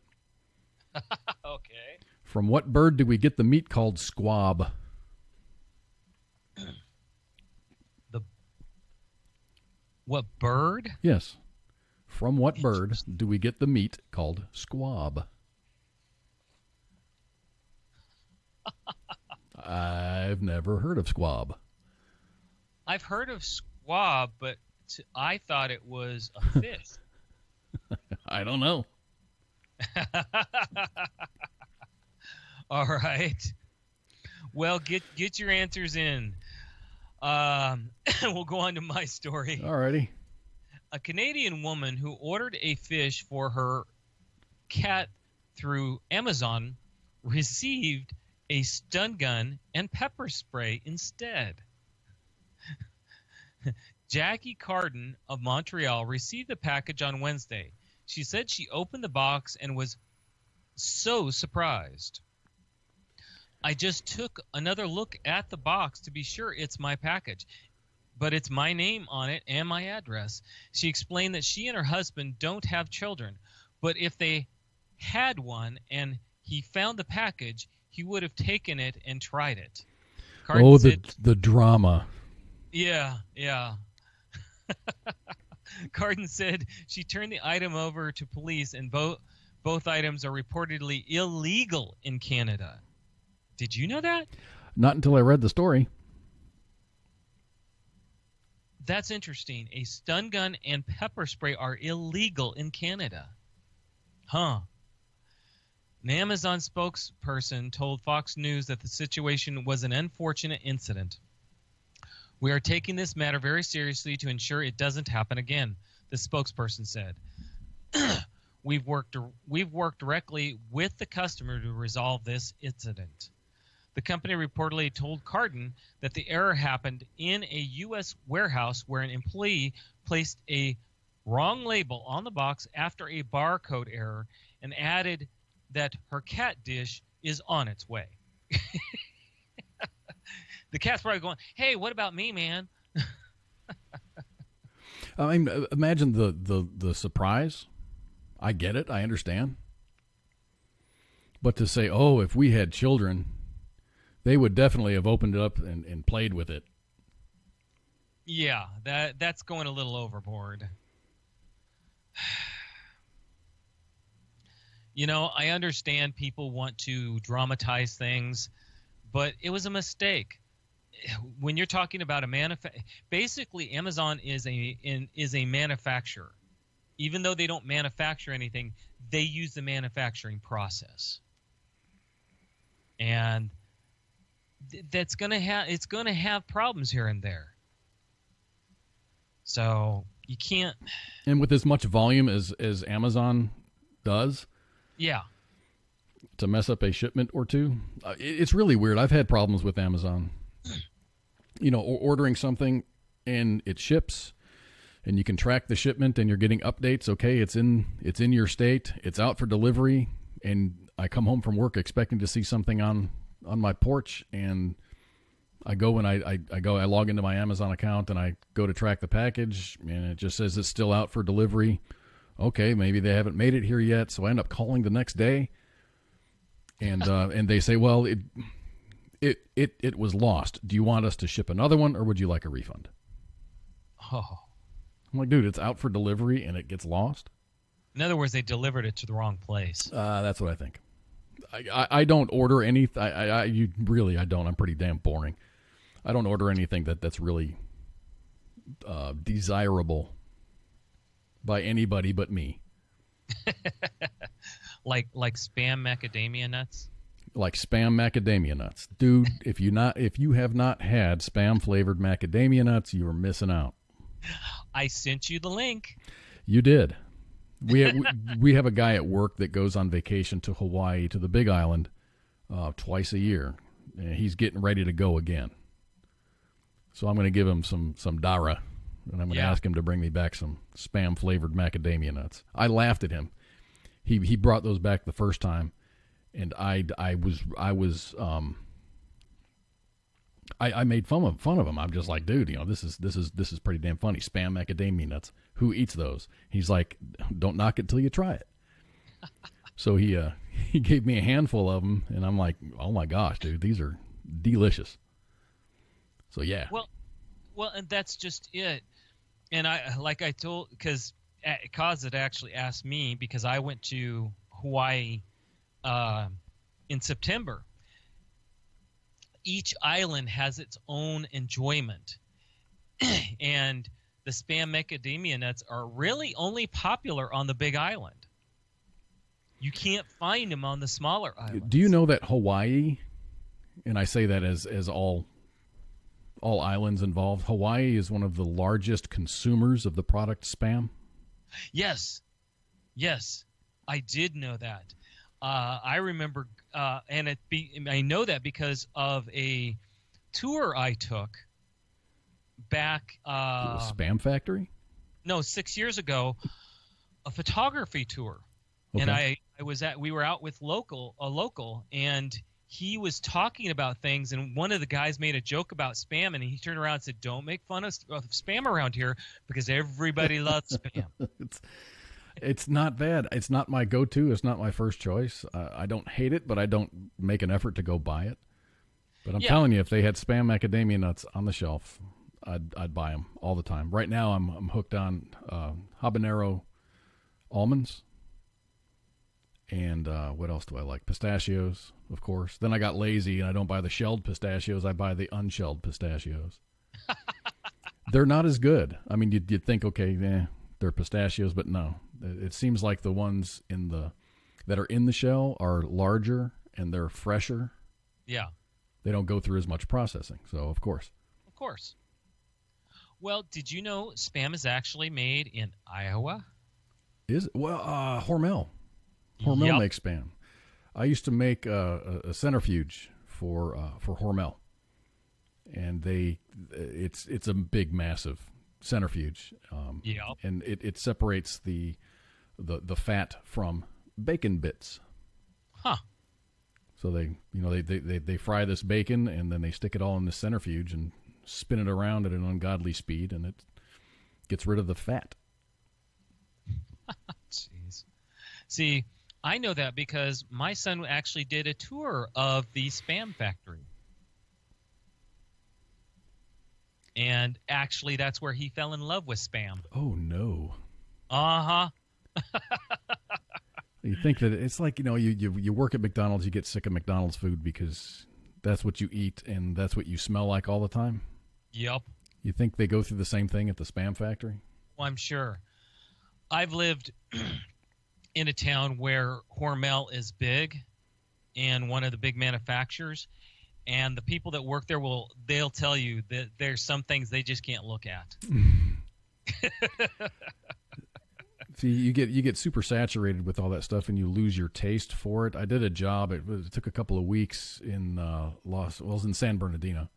Okay. From what bird do we get the meat called squab? What bird? Yes. From what bird do we get the meat called squab? I've never heard of squab. I've heard of squab, but I thought it was a fish. I don't know. All right. Well, get your answers in. We'll go on to my story. All righty. A Canadian woman who ordered a fish for her cat through Amazon received a stun gun and pepper spray instead. Jackie Carden of Montreal received the package on Wednesday. She said she opened the box and was so surprised. I just took another look at the box to be sure it's my package, but it's my name on it and my address. She explained that she and her husband don't have children, but if they had one and he found the package, he would have taken it and tried it. Carden said, the drama. Yeah. Carden said she turned the item over to police, and both items are reportedly illegal in Canada. Did you know that? Not until I read the story. That's interesting. A stun gun and pepper spray are illegal in Canada. Huh. An Amazon spokesperson told Fox News that the situation was an unfortunate incident. We are taking this matter very seriously to ensure it doesn't happen again, the spokesperson said. We've worked directly with the customer to resolve this incident. The company reportedly told Cardin that the error happened in a U.S. warehouse where an employee placed a wrong label on the box after a barcode error and added that her cat dish is on its way. The cat's probably going, "Hey, what about me, man?" I mean, imagine the surprise. I get it. I understand. But to say, oh, if we had children, they would definitely have opened it up and played with it. Yeah, that's going a little overboard. You know, I understand people want to dramatize things, but it was a mistake. When you're talking about basically Amazon is a manufacturer. Even though they don't manufacture anything, they use the manufacturing process. And it's going to have problems here and there. So you can't. And with as much volume as Amazon does, yeah, to mess up a shipment or two, it's really weird. I've had problems with Amazon. You know, ordering something and it ships, and you can track the shipment, and you're getting updates. Okay, it's in your state, it's out for delivery, and I come home from work expecting to see something on my porch, and I go and I log into my Amazon account and I go to track the package, and it just says it's still out for delivery. Okay, maybe they haven't made it here yet, so I end up calling the next day, and they say, well, it was lost. Do you want us to ship another one, or would you like a refund? Oh. I'm like, dude, it's out for delivery and it gets lost? In other words, they delivered it to the wrong place. That's what I think. I don't order anything. I don't. I'm pretty damn boring. I don't order anything that's really desirable by anybody but me. like spam macadamia nuts? Like Spam macadamia nuts. Dude, if you have not had Spam flavored macadamia nuts, you are missing out. I sent you the link. You did. We have a guy at work that goes on vacation to Hawaii, to the Big Island, twice a year. And he's getting ready to go again. So I'm going to give him some Dara, and I'm going to ask him to bring me back some Spam flavored macadamia nuts. I laughed at him. He brought those back the first time, and I made fun of him. I'm just like, dude, you know, this is pretty damn funny. Spam macadamia nuts. Who eats those? He's like, don't knock it till you try it. So he gave me a handful of them, and I'm like, oh my gosh, dude, these are delicious. So yeah. Well, and that's just it. And I told, because Kaz had actually asked me, because I went to Hawaii in September. Each island has its own enjoyment, and the Spam macadamia nuts are really only popular on the Big Island. You can't find them on the smaller islands. Do you know that Hawaii, and I say that as all islands involved, Hawaii is one of the largest consumers of the product Spam? Yes, I did know that. I remember, and I know that because of a tour I took back. The Spam Factory? No, 6 years ago, a photography tour, okay. And we were out with a local, and he was talking about things, and one of the guys made a joke about Spam, and he turned around and said, "Don't make fun of Spam around here because everybody loves Spam." It's not bad. It's not my go-to. It's not my first choice. I don't hate it, but I don't make an effort to go buy it. But I'm telling you, if they had Spam macadamia nuts on the shelf, I'd buy them all the time. Right now, I'm hooked on habanero almonds. And what else do I like? Pistachios, of course. Then I got lazy, and I don't buy the shelled pistachios. I buy the unshelled pistachios. They're not as good. I mean, you'd think, okay, they're pistachios, but no. It seems like the ones that are in the shell are larger and they're fresher. Yeah. They don't go through as much processing, so of course. Of course. Well, did you know Spam is actually made in Iowa? Is it? Well, Hormel. Hormel makes Spam. I used to make a centrifuge for Hormel, and it's a big, massive centrifuge. Yep. And it separates the fat from bacon bits. Huh. So they fry this bacon, and then they stick it all in the centrifuge and spin it around at an ungodly speed, and it gets rid of the fat. Jeez. See, I know that because my son actually did a tour of the Spam Factory. And actually, that's where he fell in love with Spam. Oh, no. Uh-huh. You think that it's like, you work at McDonald's, you get sick of McDonald's food because that's what you eat and that's what you smell like all the time? Yep. You think they go through the same thing at the Spam Factory? Well, I'm sure. I've lived in a town where Hormel is big and one of the big manufacturers, and the people that work there they'll tell you that there's some things they just can't look at. See, you get super saturated with all that stuff and you lose your taste for it. I did a job. It took a couple of weeks in it was in San Bernardino.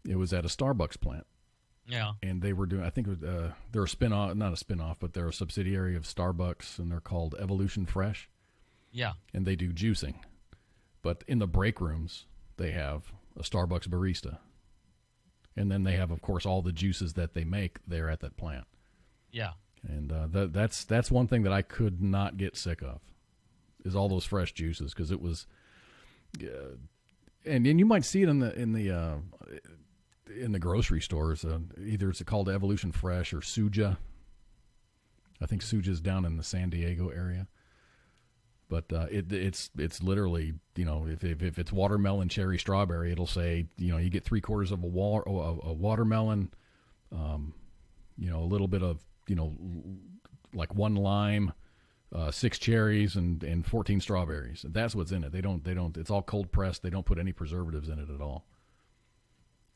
It was at a Starbucks plant. Yeah. And they were doing, I think they're a spin-off, not a spin-off, but they're a subsidiary of Starbucks, and they're called Evolution Fresh. Yeah. And they do juicing. But in the break rooms, they have a Starbucks barista. And then they have, of course, all the juices that they make there at that plant. Yeah. And that's one thing that I could not get sick of, is all those fresh juices, because it was, and you might see it in the grocery stores. Either it's called Evolution Fresh or Suja. I think Suja's down in the San Diego area. But it's literally, if it's watermelon, cherry, strawberry, it'll say, you get 3/4 of a watermelon, a little bit of, like 1 lime, 6 cherries, and 14 strawberries. That's what's in it. They don't. It's all cold pressed. They don't put any preservatives in it at all.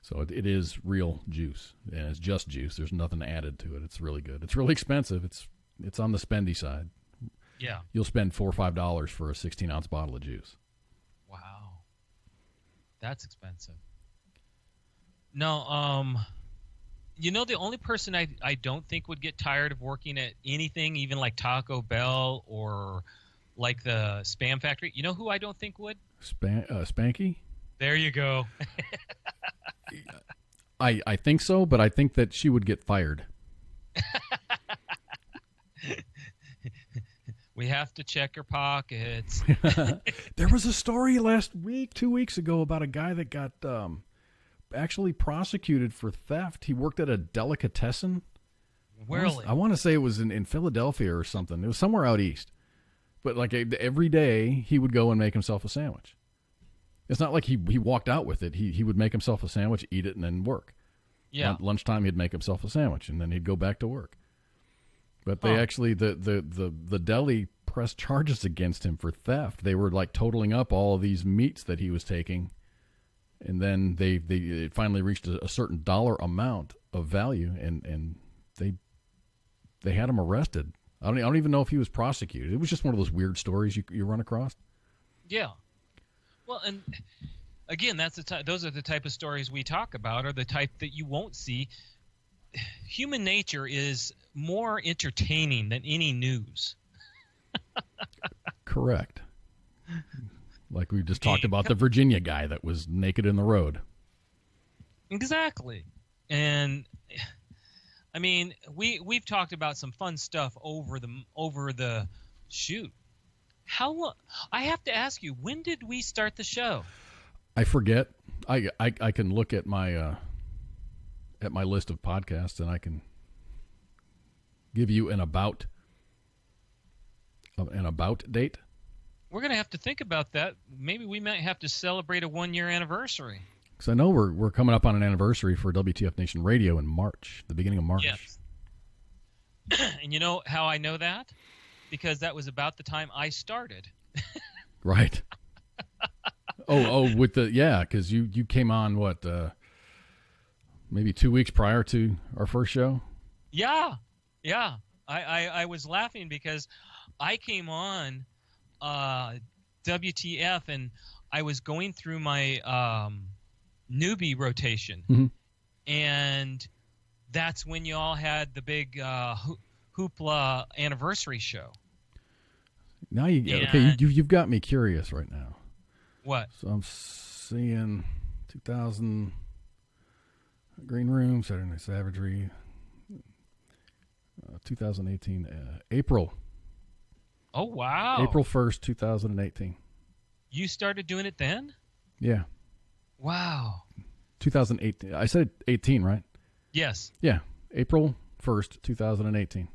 So it is real juice, and it's just juice. There's nothing added to it. It's really good. It's really expensive. It's on the spendy side. Yeah. You'll spend $4 or $5 for a 16-ounce bottle of juice. Wow. That's expensive. No, the only person I don't think would get tired of working at anything, even like Taco Bell or like the Spam Factory, you know who I don't think would? Spanky? There you go. I think so, but I think that she would get fired. We have to check her pockets. There was a story 2 weeks ago, about a guy that got actually prosecuted for theft. He worked at a delicatessen. Really? I want to say it was in Philadelphia or something. It was somewhere out east. But like every day, he would go and make himself a sandwich. It's not like he walked out with it. He would make himself a sandwich, eat it, and then work. Yeah. At lunchtime, he'd make himself a sandwich, and then he'd go back to work. But they actually, the deli pressed charges against him for theft. They were like totaling up all of these meats that he was taking, and then it finally reached a certain dollar amount of value, and they had him arrested. I don't even know if he was prosecuted. It was just one of those weird stories you run across. Yeah. Well, and again, those are the type of stories we talk about, or the type that you won't see. Human nature is more entertaining than any news. Correct. Like we just talked about the Virginia guy that was naked in the road. Exactly. And I mean, we've talked about some fun stuff over the shoot. I have to ask you, when did we start the show? I forget. I can look at my list of podcasts, and I can give you an about date. We're going to have to think about that. Maybe we might have to celebrate a 1-year anniversary. Because I know we're coming up on an anniversary for WTF Nation Radio in March, the beginning of March. Yes. And you know how I know that? Because that was about the time I started. Right. Because you came on maybe 2 weeks prior to our first show? Yeah. I was laughing because I came on WTF, and I was going through my newbie rotation, Mhm. and that's when you all had the big Hoopla anniversary show. Now okay, And- you've got me curious right now. What? So I'm seeing 2000 Green Room, Saturday Night Savagery, 2018, April Oh, wow. April 1st, 2018. You started doing it then? Yeah, Wow. 2018. I said 18, right? Yes. Yeah, April 1st, 2018.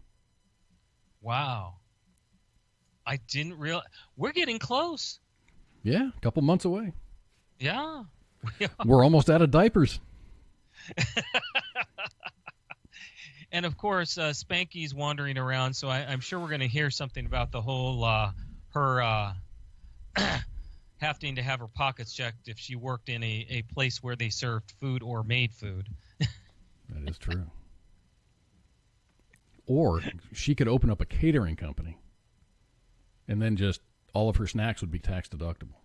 Wow. I didn't realize. We're getting close. Yeah, a couple months away. Yeah. We're almost out of diapers. And of course, Spanky's wandering around, so I'm sure we're going to hear something about the whole her having to have her pockets checked if she worked in a place where they served food or made food. That is true. Or she could open up a catering company, and then just all of her snacks would be tax deductible.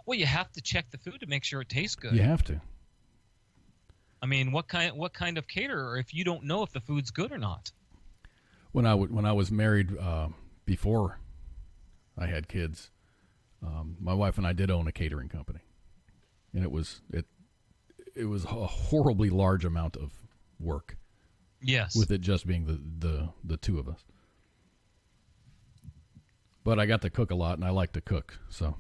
Well, you have to check the food to make sure it tastes good. You have to. I mean, what kind of caterer if you don't know if the food's good or not? When I was married, before I had kids, my wife and I did own a catering company, and it was a horribly large amount of work, Yes. with it just being the two of us. But I got to cook a lot, and I like to cook, so.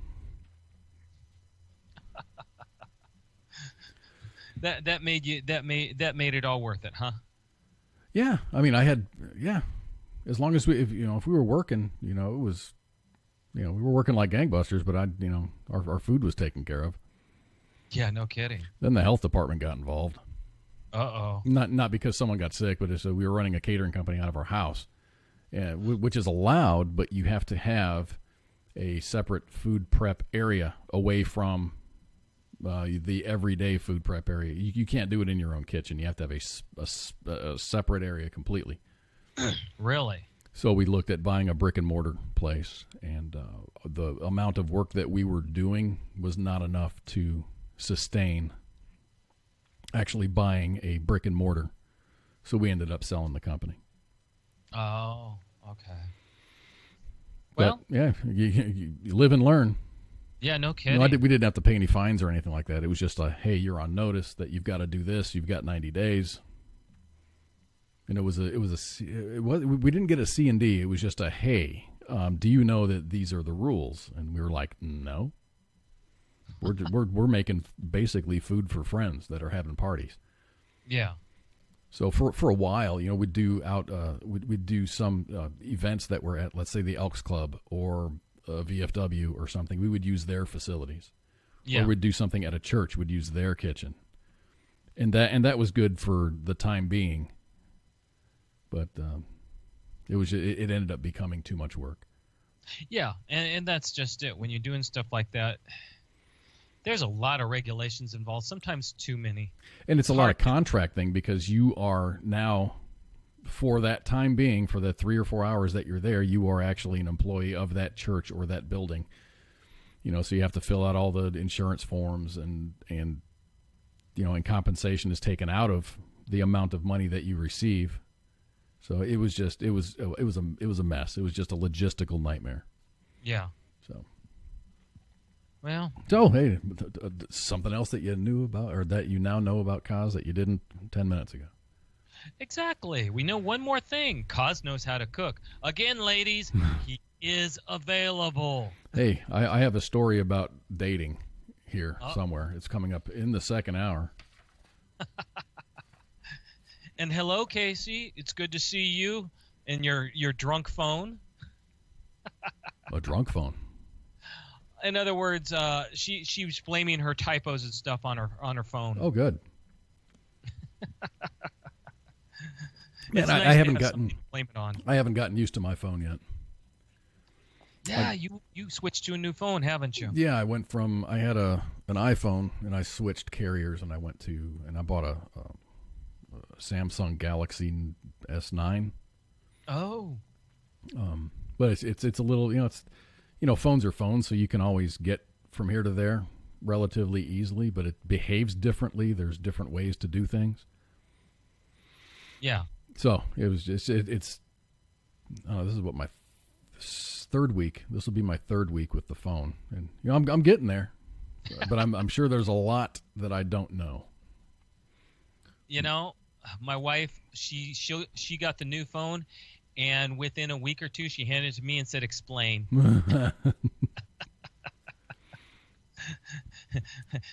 That made it all worth it, huh? Yeah, I mean, as long as if we were working, it was, we were working like gangbusters, but our food was taken care of. Yeah, no kidding. Then the health department got involved. Uh-oh. Not because someone got sick, but it's, we were running a catering company out of our house, which is allowed, but you have to have a separate food prep area away from the everyday food prep area. You can't do it in your own kitchen. You have to have a separate area completely. Really? So we looked at buying a brick and mortar place, and the amount of work that we were doing was not enough to sustain actually buying a brick and mortar. So we ended up selling the company. Oh, okay. But, Well, yeah, you live and learn. yeah, no No, kidding. we didn't have to pay any fines or anything like that. It was just hey, you're on notice that you've got to do this. You've got 90 days. And we didn't get a C and D. It was just hey, do you know that these are the rules? And we were like, no. We're making basically food for friends that are having parties. Yeah. So for a while, we'd do some events that were at, let's say, the Elks Club or VFW or something. We would use their facilities. Yeah. Or we'd do something at a church. We'd use their kitchen, and that was good for the time being. But it ended up becoming too much work. Yeah, and that's just it. When you're doing stuff like that, there's a lot of regulations involved, sometimes too many. And it's a lot of hard to- contract thing, because you are now, for that time being, for the 3 or 4 hours that you're there, you are actually an employee of that church or that building. So you have to fill out all the insurance forms, and compensation is taken out of the amount of money that you receive. So it was a mess. It was just a logistical nightmare. Yeah. So hey, something else that you knew about, or that you now know about Kaz that you didn't 10 minutes ago. Exactly. We know one more thing. Kaz knows how to cook. Again, ladies, he is available. Hey, I have a story about dating here Oh. somewhere. It's coming up in the second hour. And hello, Casey. It's good to see you and your drunk phone. A drunk phone. In other words, she was blaming her typos and stuff on her phone. Oh, good. Man, It's I nice to haven't have gotten something to blame it on. I haven't gotten used to my phone yet. Yeah, you switched to a new phone, haven't you? Yeah, I had an iPhone, and I switched carriers, and I bought a Samsung Galaxy S9. Oh. But it's a little, phones are phones, so you can always get from here to there relatively easily, but it behaves differently. There's different ways to do things. Yeah. So it was just, this is what my third week. This will be my third week with the phone, and I'm getting there, but I'm sure there's a lot that I don't know. My wife, she got the new phone, and within a week or two, she handed it to me and said, "Explain."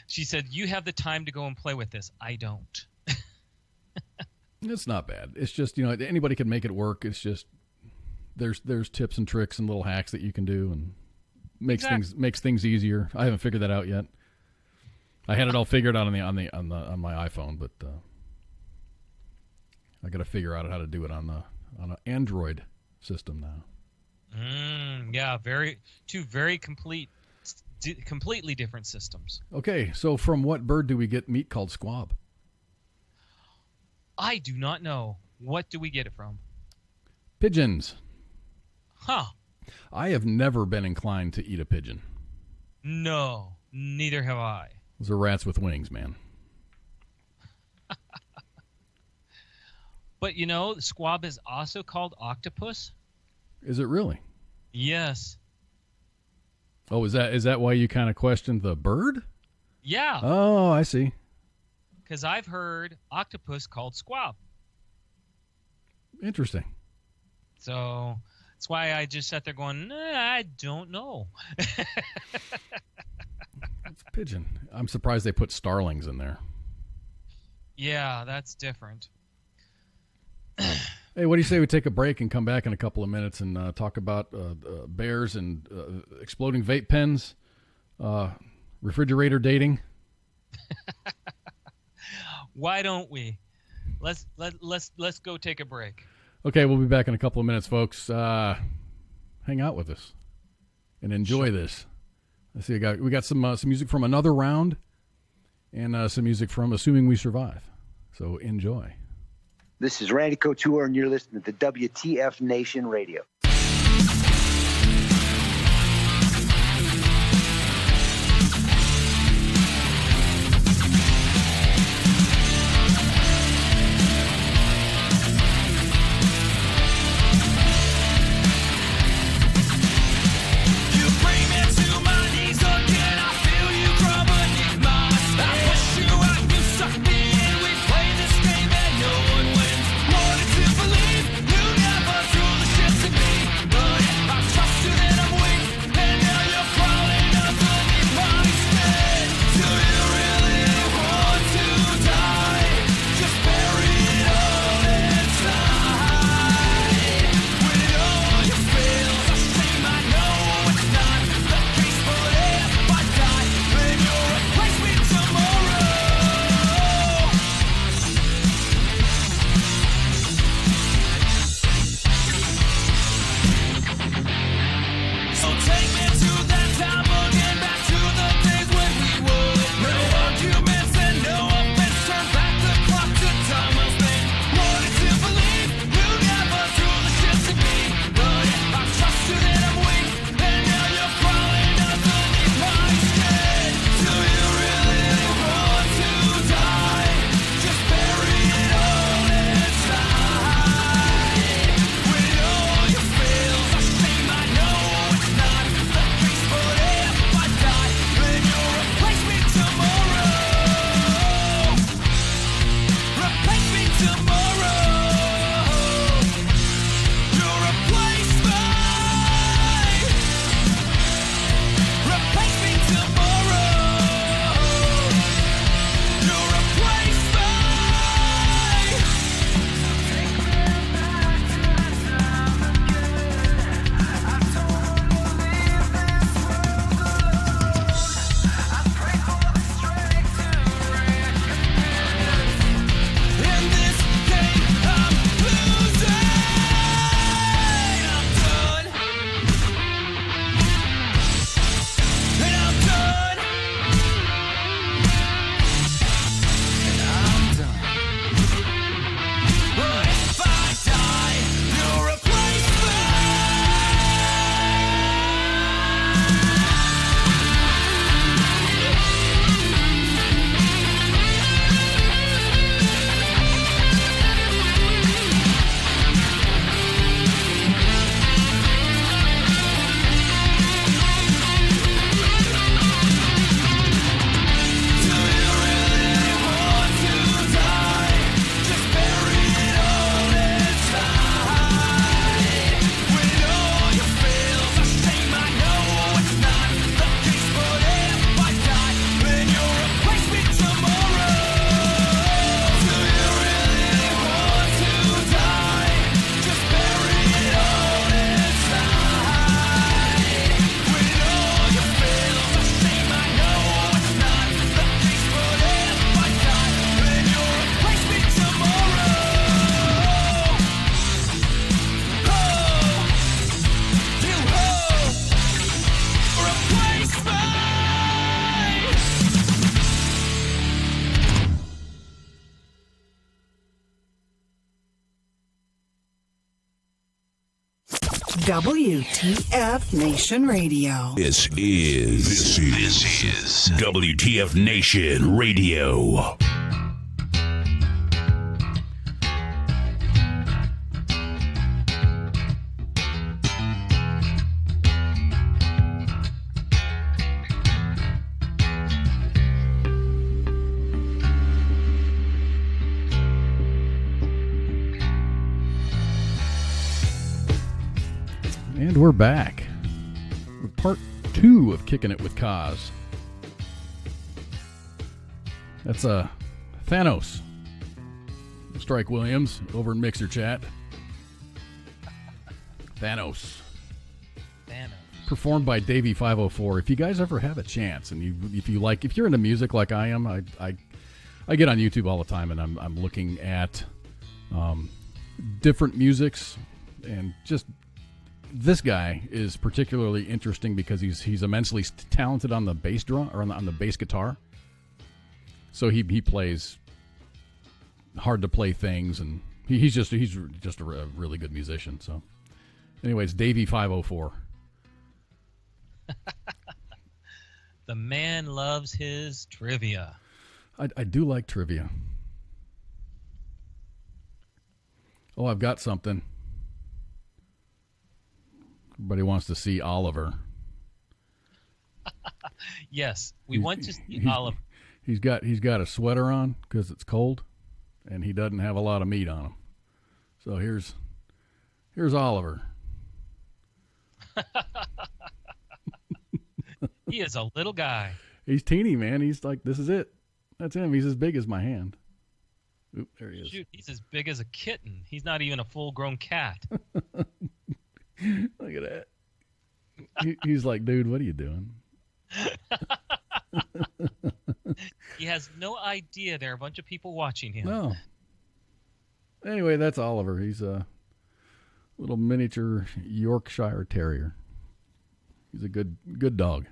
She said, "You have the time to go and play with this. I don't." It's not bad. It's just, anybody can make it work. It's just there's tips and tricks and little hacks that you can do, and makes things easier. I haven't figured that out yet. I had it all figured out on my iPhone, but I got to figure out how to do it on an Android system now. Yeah, two very completely different systems. Okay, so from what bird do we get meat called squab? I do not know. What do we get it from? Pigeons. Huh. I have never been inclined to eat a pigeon. No, neither have I. Those are rats with wings, man. But squab is also called octopus. Is it really? Yes. Oh, is that why you kind of questioned the bird? Yeah. Oh, I see. Because I've heard octopus called squab. Interesting. So that's why I just sat there going, I don't know. It's a pigeon. I'm surprised they put starlings in there. Yeah, that's different. Hey, what do you say we take a break and come back in a couple of minutes and talk about bears and exploding vape pens, refrigerator dating? Why don't we? Let's go take a break. Okay, we'll be back in a couple of minutes, folks. Hang out with us and enjoy this. I see we got some music from Another Round and some music from Assuming We Survive. So enjoy. This is Randy Couture, and you're listening to WTF Nation Radio. Believe you never threw the shit to me. WTF Nation Radio. This is WTF Nation Radio. And we're back with part 2 of Kicking It with Kaz. That's Thanos. Strike Williams over in Mixer Chat. Thanos. Performed by Davey 504. If you guys ever have a chance, and if you're into music like I am, I get on YouTube all the time, and I'm looking at different musics, and just this guy is particularly interesting because he's immensely talented on the bass drum or on the bass guitar. So he plays hard to play things, and he's just a really good musician. So, anyways, Davey 504. The man loves his trivia. I do like trivia. Oh, I've got something. Everybody wants to see Oliver. Yes, we want to see Oliver. He's got a sweater on because it's cold, and he doesn't have a lot of meat on him. So here's Oliver. He is a little guy. He's teeny, man. He's like, this is it. That's him. He's as big as my hand. Oop, there he is. Shoot, he's as big as a kitten. He's not even a full-grown cat. Look at that. He's like, dude, what are you doing? He has no idea there are a bunch of people watching him. No. Anyway, that's Oliver. He's a little miniature Yorkshire Terrier. He's a good dog.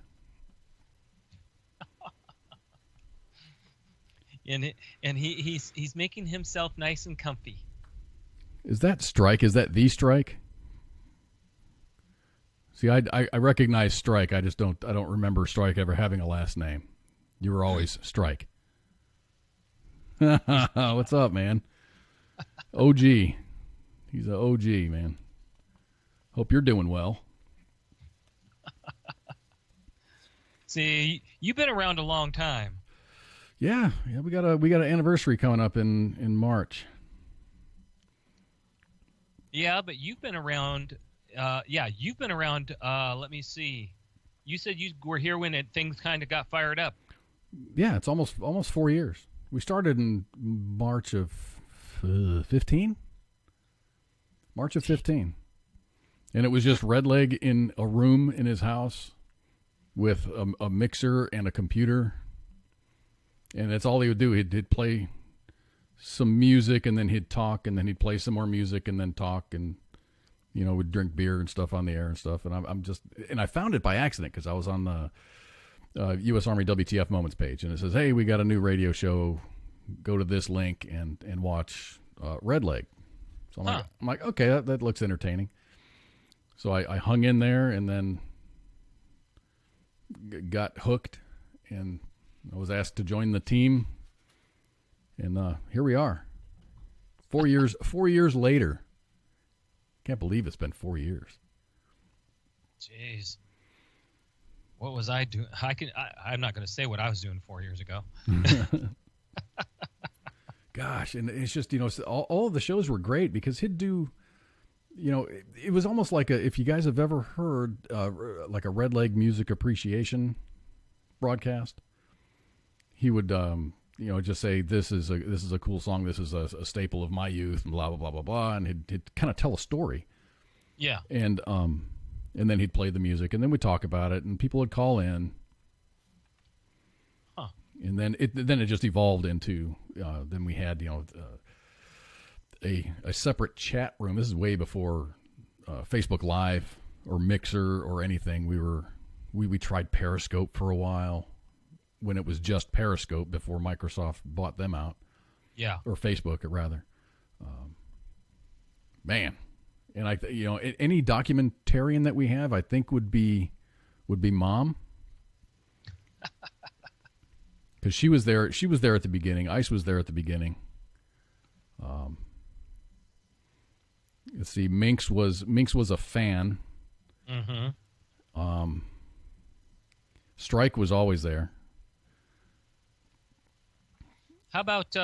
And he's making himself nice and comfy. Is that Strike? Is that the Strike? See, I recognize Strike. I don't remember Strike ever having a last name. You were always Strike. What's up, man? OG. He's an OG, man. Hope you're doing well. See, you've been around a long time. Yeah, we got an anniversary coming up in March. Yeah, but you've been around. You've been around. Let me see. You said you were here when things kind of got fired up. Yeah, it's almost 4 years. We started in March of 15. March of 15, and it was just Redleg in a room in his house with a mixer and a computer, and that's all he would do. He'd play some music, and then he'd talk, and then he'd play some more music, and then talk, and we'd drink beer and stuff on the air and stuff. And and I found it by accident because I was on the U.S. Army WTF Moments page, and it says, "Hey, we got a new radio show. Go to this link and watch Redleg." So I'm like, okay, that looks entertaining. So I hung in there, and then got hooked, and I was asked to join the team, and here we are. 4 years. 4 years later. Can't believe it's been 4 years. Jeez. What was I doing? I'm not going to say what I was doing 4 years ago. Gosh, and it's just, all of the shows were great because he'd do, it was almost like if you guys have ever heard like a Redleg music appreciation broadcast, he would, just say, this is a cool song. This is a staple of my youth, and blah, blah, blah, blah, blah. And he'd kind of tell a story. Yeah. And then he'd play the music, and then we'd talk about it, and people would call in. Huh. And then it just evolved into, then we had, a separate chat room. This is way before Facebook Live or Mixer or anything. We tried Periscope for a while when it was just Periscope before Microsoft bought them out. Yeah. Or Facebook, rather. Man. And any documentarian that we have, I think would be Mom. Because she was there at the beginning. Ice was there at the beginning. Let's see. Minx was a fan. Mm-hmm. Strike was always there. How about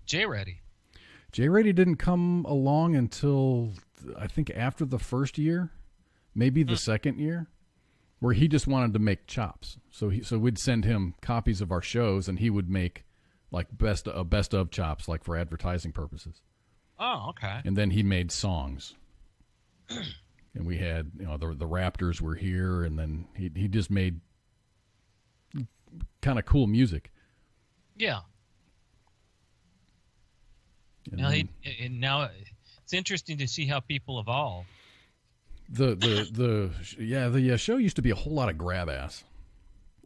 Jay Reddy? Jay Reddy didn't come along until I think after the first year, maybe the second year, where he just wanted to make chops. So we'd send him copies of our shows, and he would make like best of chops, like for advertising purposes. Oh, okay. And then he made songs. And we had, the Raptors were here, and then he just made kind of cool music. Yeah. And now it's interesting to see how people evolve. The show used to be a whole lot of grab ass.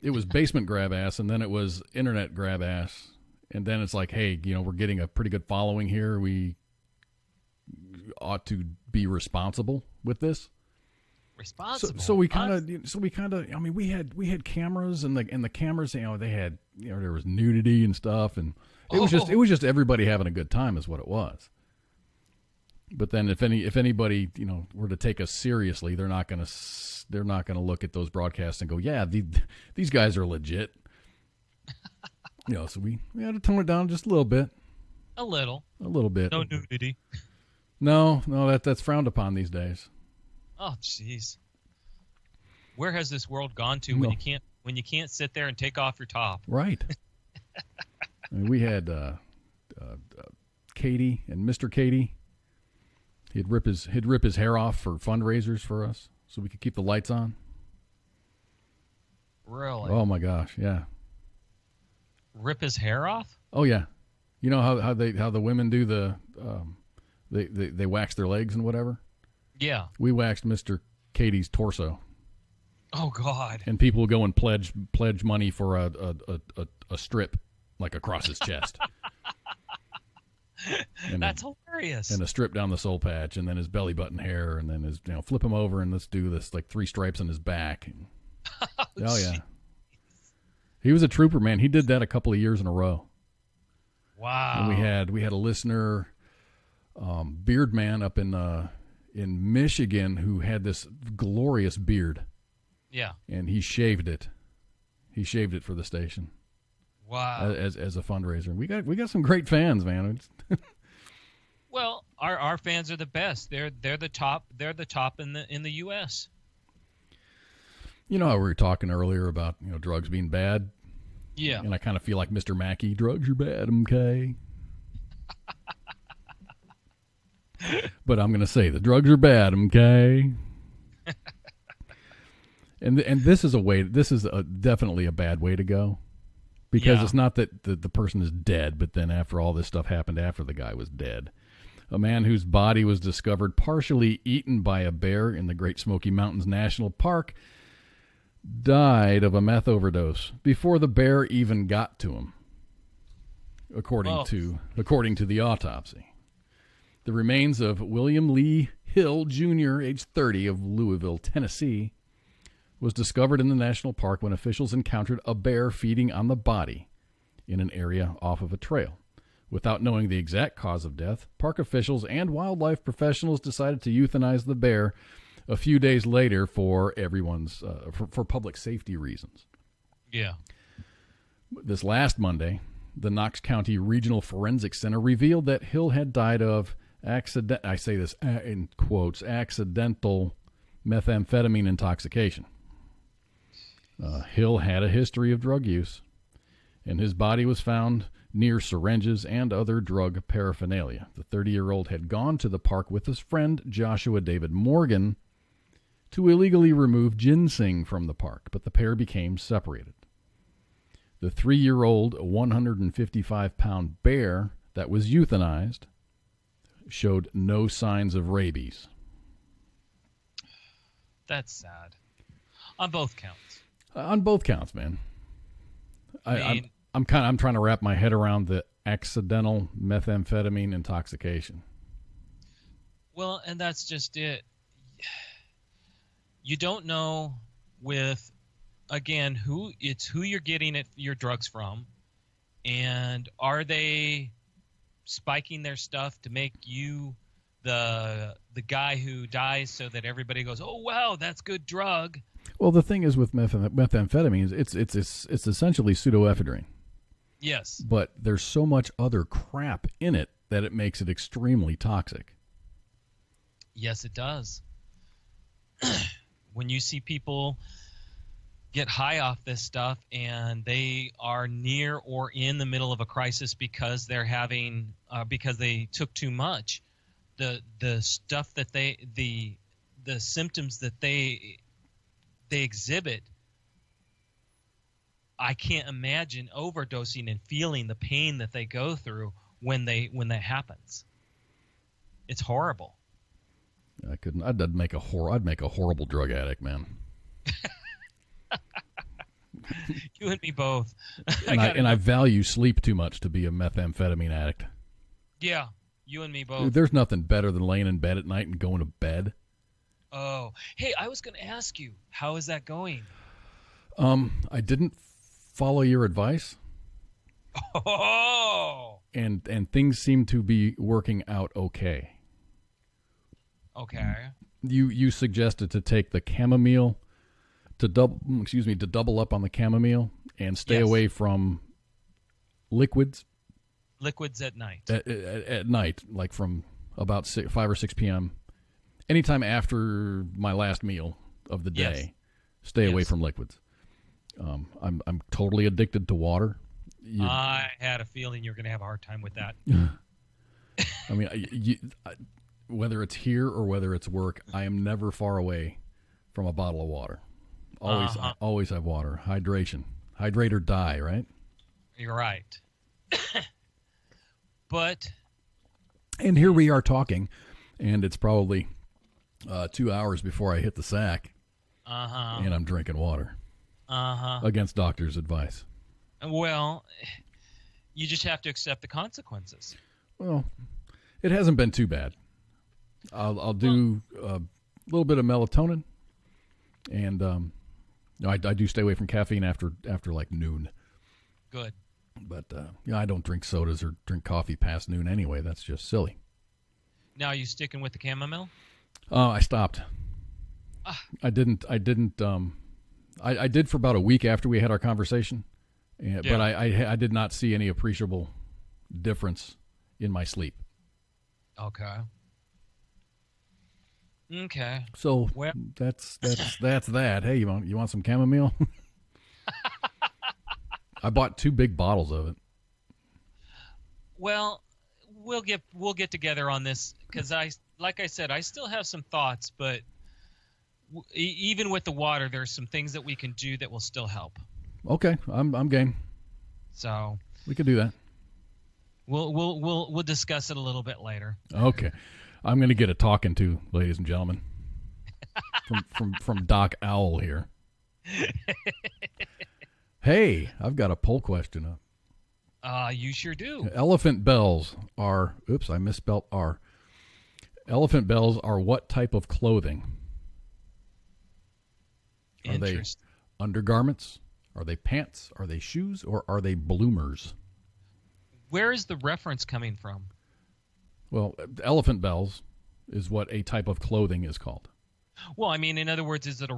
It was basement grab ass, and then it was internet grab ass, and then it's like, hey, we're getting a pretty good following here. We ought to be responsible with this. Responsible. So we kind of. I mean, we had cameras, and the cameras, they had, there was nudity and stuff, and it was just everybody having a good time is what it was. But then if anybody were to take us seriously, they're not gonna look at those broadcasts and go, yeah, these guys are legit. So we had to tone it down just a little bit. A little bit. No nudity. No, that's frowned upon these days. Oh, jeez. Where has this world gone to when you can't sit there and take off your top? Right. I mean, we had Katie and Mr. Katie. He'd rip his hair off for fundraisers for us, so we could keep the lights on. Really? Oh my gosh, yeah. Rip his hair off? Oh yeah. You know how the women do they wax their legs and whatever? Yeah. We waxed Mr. Katie's torso. Oh God. And people will go and pledge money for a strip like across his chest. And that's hilarious. And a strip down the soul patch, and then his belly button hair, and then his flip him over and let's do this, like 3 stripes on his back. Oh yeah. He was a trooper, man. He did that a couple of years in a row. Wow. And we had a listener, beard man up in Michigan, who had this glorious beard. Yeah. And he shaved it. He shaved it for the station. Wow. As a fundraiser. We got some great fans, man. Well, our fans are the best. They're the top. They're the top in the U.S. You know how we were talking earlier about drugs being bad. Yeah. And I kind of feel like Mr. Mackey. Drugs are bad, okay? But I'm going to say the drugs are bad, okay? And this is definitely a bad way to go. Because it's not that the person is dead, but then after all this stuff happened after the guy was dead. A man whose body was discovered partially eaten by a bear in the Great Smoky Mountains National Park died of a meth overdose before the bear even got to him, according to the autopsy. The remains of William Lee Hill, Jr., age 30, of Louisville, Tennessee, was discovered in the national park when officials encountered a bear feeding on the body in an area off of a trail. Without knowing the exact cause of death, park officials and wildlife professionals decided to euthanize the bear a few days later for for public safety reasons. Yeah. This last Monday, the Knox County Regional Forensic Center revealed that Hill had died of accidental methamphetamine intoxication. Hill had a history of drug use, and his body was found near syringes and other drug paraphernalia. The 30-year-old had gone to the park with his friend Joshua David Morgan to illegally remove ginseng from the park, but the pair became separated. The 3-year-old, 155-pound bear that was euthanized showed no signs of rabies. That's sad. On both counts. On both counts, man. I'm trying to wrap my head around the accidental methamphetamine intoxication. Well, and that's just it. You don't know with, again, who you're getting your drugs from, and are they spiking their stuff to make you the guy who dies so that everybody goes, oh wow, that's good drug. Well, the thing is with methamphetamines, it's essentially pseudoephedrine. Yes. But there's so much other crap in it that it makes it extremely toxic. Yes, it does. When you see people get high off this stuff and they are near or in the middle of a crisis because they're having because they took too much, the stuff that the symptoms that they exhibit, I can't imagine overdosing and feeling the pain that they go through when that happens. It's horrible. I couldn't. I'd make a horrible drug addict, man. You and me both. I value sleep too much to be a methamphetamine addict. Yeah, you and me both. Dude, there's nothing better than laying in bed at night and going to bed. Oh, hey, I was going to ask you, how is that going? I didn't follow your advice. Oh. And things seem to be working out okay. Okay. You suggested to take the chamomile to double up on the chamomile and stay away from liquids. Liquids at night. At night, like from about 5 or 6 p.m. Anytime after my last meal of the day, stay away from liquids. I'm totally addicted to water. I had a feeling you were going to have a hard time with that. I mean, whether it's here or whether it's work, I am never far away from a bottle of water. Always have water. Hydration. Hydrate or die, right? You're right. But. And here we are talking, and it's probably 2 hours before I hit the sack. And I'm drinking water. Against doctor's advice. Well, you just have to accept the consequences. Well, it hasn't been too bad. I'll do a little bit of melatonin, and I do stay away from caffeine after like noon. Good. But I don't drink sodas or drink coffee past noon anyway. That's just silly. Now, are you sticking with the chamomile? I stopped. I didn't. I did for about a week after we had our conversation, but I did not see any appreciable difference in my sleep. Okay. So that's that. Hey, you want some chamomile? I bought 2 big bottles of it. Well, we'll get together on this because like I said, I still have some thoughts, but even with the water, there's some things that we can do that will still help. Okay, I'm game. So we could do that. We'll discuss it a little bit later. Okay, I'm going to get a talking to, ladies and gentlemen, from Doc Owl here. Hey, I've got a poll question up. You sure do. Elephant bells are. Oops, I misspelled R. Elephant bells are what type of clothing? Are they undergarments? Are they pants? Are they shoes? Or are they bloomers? Where is the reference coming from? Well, elephant bells is what a type of clothing is called. Well, I mean, in other words, is it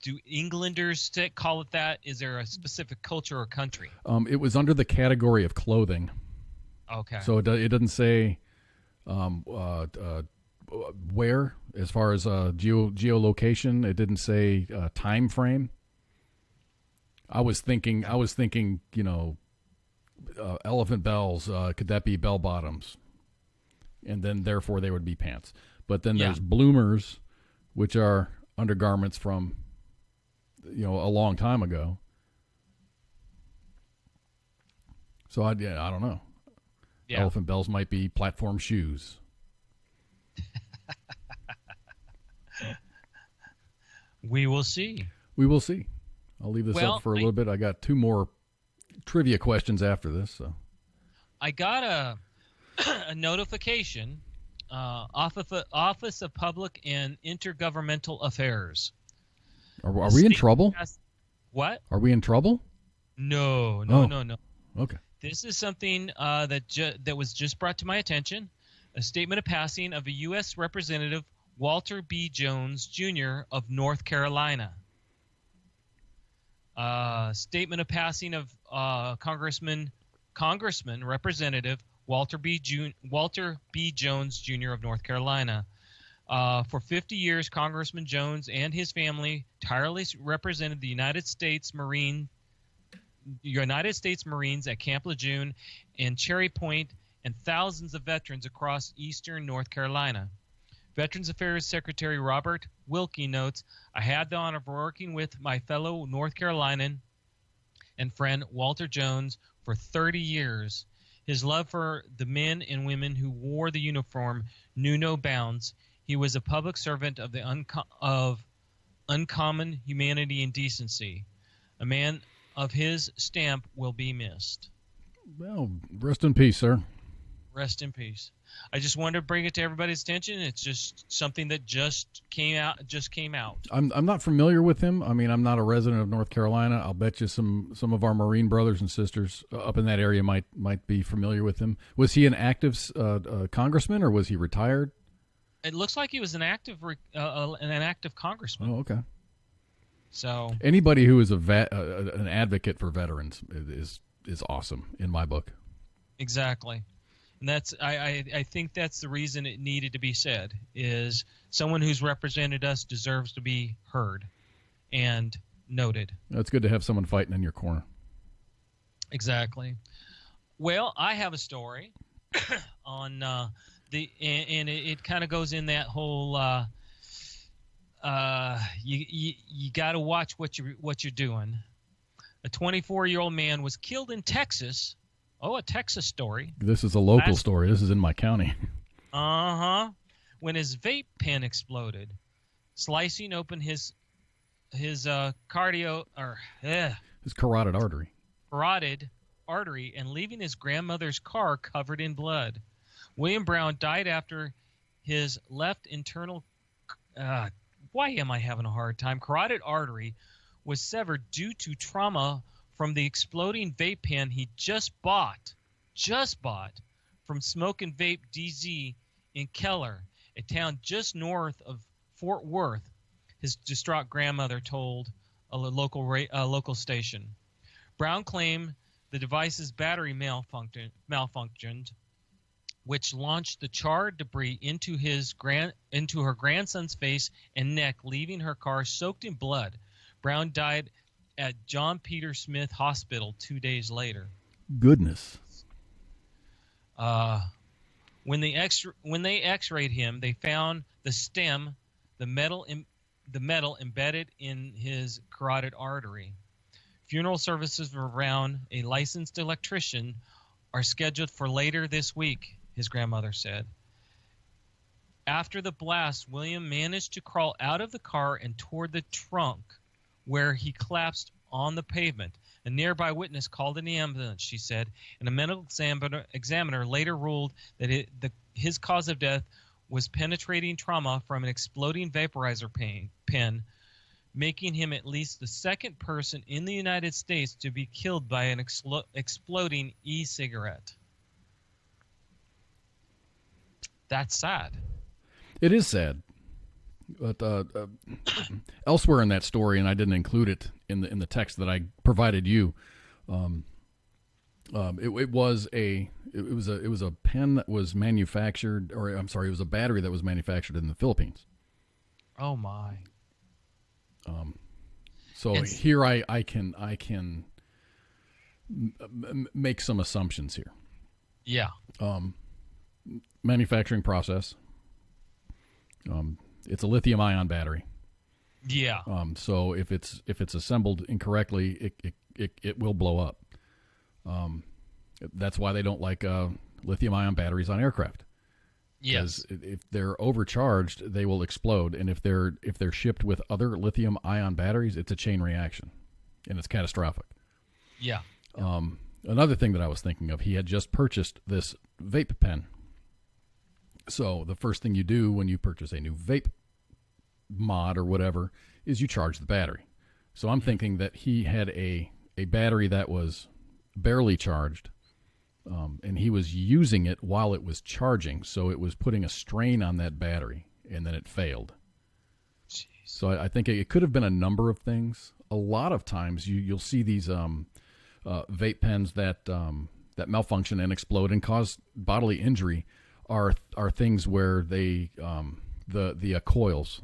do Englanders call it that? Is there a specific culture or country? It was under the category of clothing. Okay. So it doesn't say where, as far as geolocation. It didn't say time frame. I was thinking, elephant bells. Could that be bell bottoms? And then therefore they would be pants. But then there's bloomers, which are undergarments from, a long time ago. So I don't know. Yeah. Elephant bells might be platform shoes. We will see. We will see. I'll leave this up for a little bit. I got 2 more trivia questions after this. So I got a notification Office of Public and Intergovernmental Affairs. Are we in trouble? What? Are we in trouble? No. Okay. This is something that was just brought to my attention. A statement of passing of a U.S. Representative Walter B. Jones, Jr. of North Carolina. Statement of passing of Congressman Representative Walter B. Jones, Jr. of North Carolina. For 50 years, Congressman Jones and his family tirelessly represented the United States Marines at Camp Lejeune and Cherry Point and thousands of veterans across eastern North Carolina. Veterans Affairs Secretary Robert Wilkie notes, I had the honor of working with my fellow North Carolinian and friend Walter Jones for 30 years. His love for the men and women who wore the uniform knew no bounds. He was a public servant of uncommon humanity and decency. A man of his stamp will be missed. Well, rest in peace, sir. Rest in peace. I just wanted to bring it to everybody's attention. It's just something that just came out. I'm not familiar with him. I mean, I'm not a resident of North Carolina. I'll bet you some of our Marine brothers and sisters up in that area might be familiar with him. Was he an active congressman, or was he retired? It looks like he was an active congressman. Oh, okay. So anybody who is an advocate for veterans is awesome in my book. Exactly. And I think that's the reason it needed to be said, is someone who's represented us deserves to be heard and noted. It's good to have someone fighting in your corner. Exactly. Well, I have a story on and it kind of goes in that whole you got to watch what you're doing. A 24-year-old man was killed in Texas. Oh, a Texas story. This is a local story. This is in my county. When his vape pen exploded, slicing open his carotid artery and leaving his grandmother's car covered in blood. William Brown died after his left internal carotid artery was severed due to trauma from the exploding vape pen he just bought from Smoke and Vape DZ in Keller, a town just north of Fort Worth, his distraught grandmother told a local station. Brown claimed the device's battery malfunctioned, which launched the charred debris into her grandson's face and neck, leaving her car soaked in blood. Brown died at John Peter Smith Hospital 2 days later. Goodness. When they X-rayed him, they found the stem, the metal embedded in his carotid artery. Funeral services for Brown, a licensed electrician, are scheduled for later this week, his grandmother said. After the blast, William managed to crawl out of the car and toward the trunk, where he collapsed on the pavement. A nearby witness called in the ambulance, she said, and a medical examiner later ruled that his cause of death was penetrating trauma from an exploding vaporizer pen, making him at least the second person in the United States to be killed by an exploding e-cigarette. That's sad. It is sad. But elsewhere in that story, and I didn't include it in the text that I provided you, it was a pen that was manufactured, or I'm sorry, it was a battery that was manufactured in the Philippines. Oh my. So here I can make some assumptions here. Yeah. Manufacturing process. It's a lithium-ion battery. Yeah. So if it's assembled incorrectly, it will blow up. That's why they don't like lithium-ion batteries on aircraft. Yes. Because if they're overcharged, they will explode, and if they're shipped with other lithium-ion batteries, it's a chain reaction, and it's catastrophic. Yeah. Another thing that I was thinking of, he had just purchased this vape pen, So the first thing you do when you purchase a new vape mod or whatever is you charge the battery. So I'm thinking that he had a battery that was barely charged, and he was using it while it was charging, so it was putting a strain on that battery, and then it failed. Jeez. So I think it could have been a number of things. A lot of times you'll see these vape pens that malfunction and explode and cause bodily injury are things where they the coils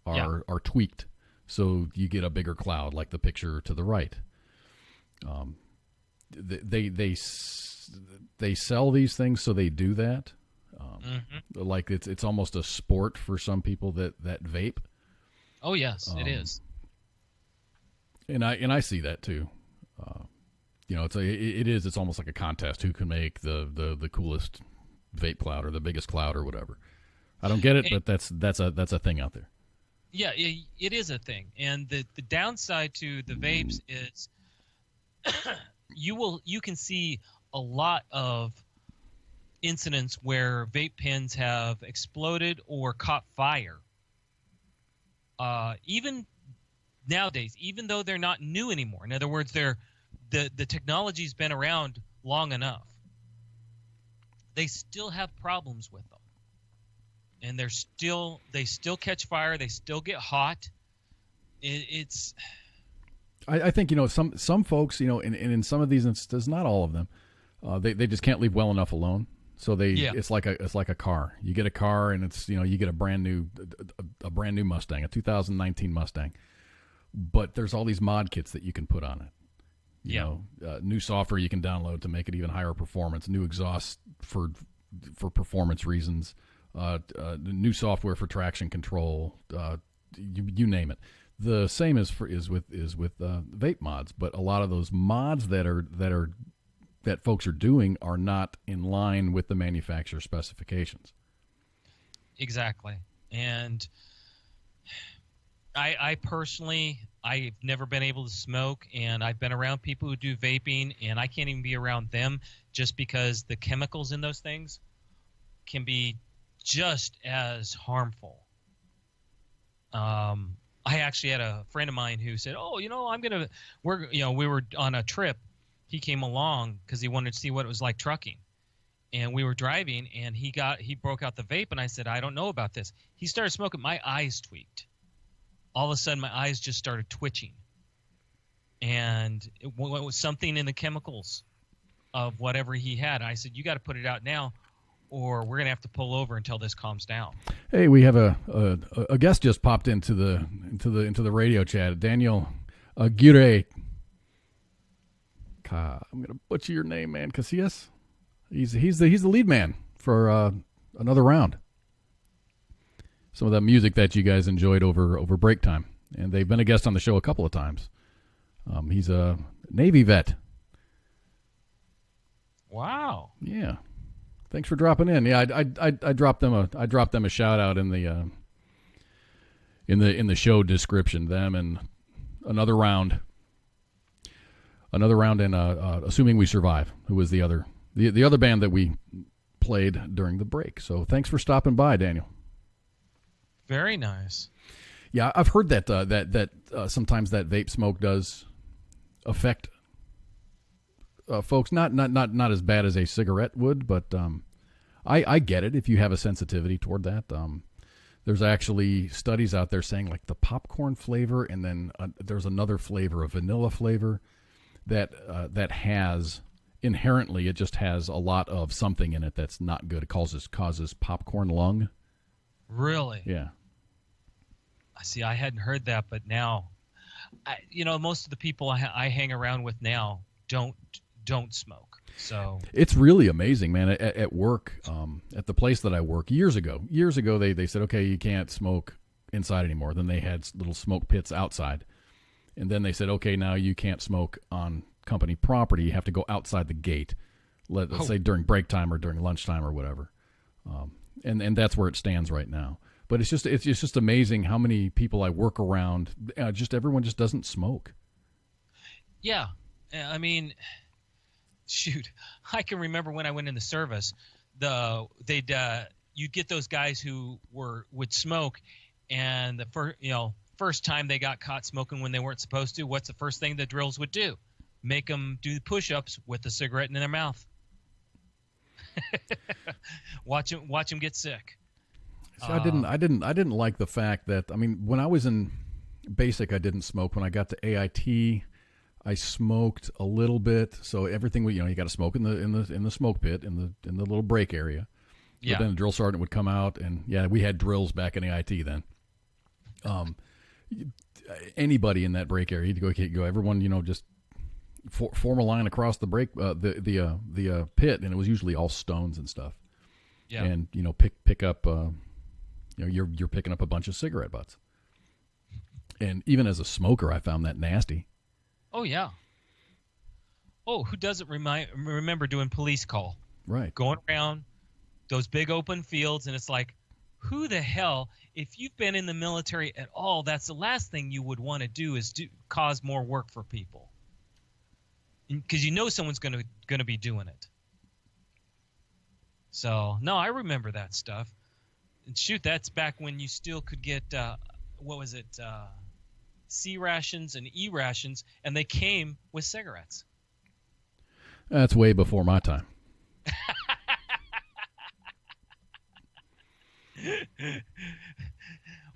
are tweaked, so you get a bigger cloud, like the picture to the right. They sell these things, so they do that. Like it's almost a sport for some people that vape. Oh yes, it is. And I see that too. It's almost like a contest, who can make the coolest vape cloud or the biggest cloud or whatever. I don't get it, but that's a thing out there. Yeah, it is a thing. And the downside to the vapes is you can see a lot of incidents where vape pens have exploded or caught fire. Even nowadays, even though they're not new anymore. In other words, the technology's been around long enough. They still have problems with them. And they still catch fire, they still get hot. I think some folks, in some of these instances, not all of them, they just can't leave well enough alone. So it's like a car. You get a car, and it's you get a brand new Mustang, a 2019 Mustang, but there's all these mod kits that you can put on it. New software you can download to make it even higher performance. New exhaust for performance reasons. New software for traction control. You name it. The same is with vape mods, but a lot of those mods that folks are doing are not in line with the manufacturer specifications. Exactly. And I personally, I've never been able to smoke, and I've been around people who do vaping, and I can't even be around them just because the chemicals in those things can be just as harmful. I actually had a friend of mine who said, we were on a trip. He came along because he wanted to see what it was like trucking. And we were driving, and he broke out the vape, and I said, I don't know about this. He started smoking. My eyes tweaked. All of a sudden, my eyes just started twitching. And it was something in the chemicals of whatever he had. I said, you got to put it out now, or we're going to have to pull over until this calms down. Hey, we have a guest just popped into the radio chat. Daniel Aguirre. I'm going to butcher your name, man. Casillas. He's the lead man for another round. Some of that music that you guys enjoyed over break time, and they've been a guest on the show a couple of times. He's a Navy vet. Wow. Yeah. Thanks for dropping in. Yeah, I dropped them a shout out in the show description. Them and another round, and Assuming We Survive, who was the other band that we played during the break. So thanks for stopping by, Daniel. Very nice. Yeah, I've heard that sometimes that vape smoke does affect folks. Not as bad as a cigarette would, but I get it if you have a sensitivity toward that. There's actually studies out there saying like the popcorn flavor, and then there's another flavor, a vanilla flavor, that has inherently, it just has a lot of something in it that's not good. It causes popcorn lung. Really? Yeah. I see. I hadn't heard that, but now, most of the people I hang around with now don't smoke. So it's really amazing, man. At work, at the place that I work, years ago, they said, okay, you can't smoke inside anymore. Then they had little smoke pits outside, and then they said, okay, now you can't smoke on company property. You have to go outside the gate. Let's say during break time or during lunchtime or whatever. And that's where it stands right now. But it's just amazing how many people I work around. Just everyone just doesn't smoke. Yeah, I mean, shoot, I can remember when I went in the service. They'd you get those guys who would smoke, and the first time they got caught smoking when they weren't supposed to, what's the first thing the drills would do? Make them do push-ups with the cigarette in their mouth. Watch them get sick. So I didn't like the fact that, I mean, when I was in basic, I didn't smoke. When I got to AIT, I smoked a little bit. So everything, you got to smoke in the smoke pit in the little break area. Yeah. But then the drill sergeant would come out, and we had drills back in AIT then. Anybody in that break area, you'd go. Everyone, just form a line across the break, the pit, and it was usually all stones and stuff. Yeah. And pick up, you're picking up a bunch of cigarette butts. And even as a smoker, I found that nasty. Oh yeah. Oh, who doesn't remember doing police call? Right. Going around those big open fields, and it's like, who the hell, if you've been in the military at all, that's the last thing you would want to do is cause more work for people. Because someone's going to be doing it. So, no, I remember that stuff. And shoot, that's back when you still could get, C rations and E rations, and they came with cigarettes. That's way before my time.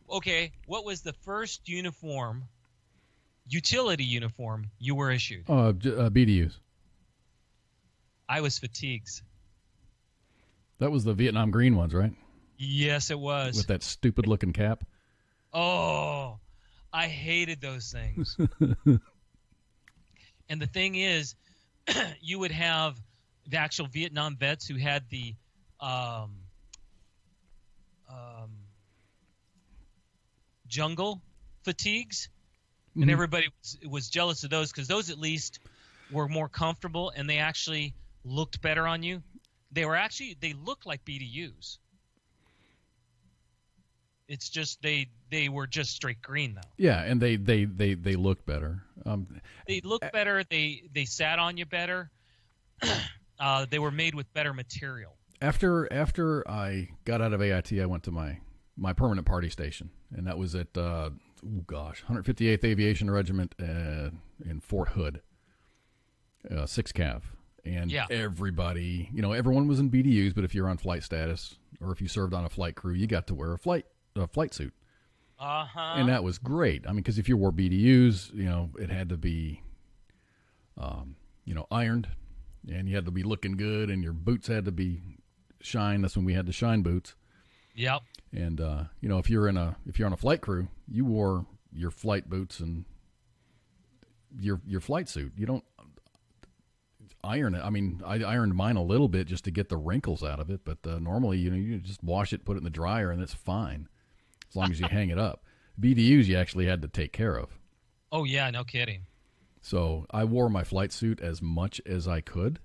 Okay, what was the first utility uniform you were issued? BDUs. I was fatigues. That was the Vietnam green ones, right? Yes, it was. With that stupid looking cap. Oh, I hated those things. And the thing is, you would have the actual Vietnam vets who had the jungle fatigues, and everybody was jealous of those because those at least were more comfortable and they actually looked better on you. They looked like BDUs. It's just they were just straight green though. Yeah, and they looked better. They looked better. They sat on you better. They were made with better material. After I got out of AIT, I went to my permanent party station, and that was at 158th Aviation Regiment in Fort Hood, 6 Cav. And everybody, everyone was in BDUs, but if you're on flight status or if you served on a flight crew, you got to wear a flight suit. Uh-huh. And that was great. I mean, because if you wore BDUs, it had to be, ironed, and you had to be looking good, and your boots had to be shine. That's when we had the shine boots. Yep. And if you're on a flight crew, you wore your flight boots and your flight suit. You don't iron it. I mean, I ironed mine a little bit just to get the wrinkles out of it, but normally, you just wash it, put it in the dryer, and it's fine as long as you hang it up. BDUs you actually had to take care of. Oh yeah, no kidding. So I wore my flight suit as much as I could.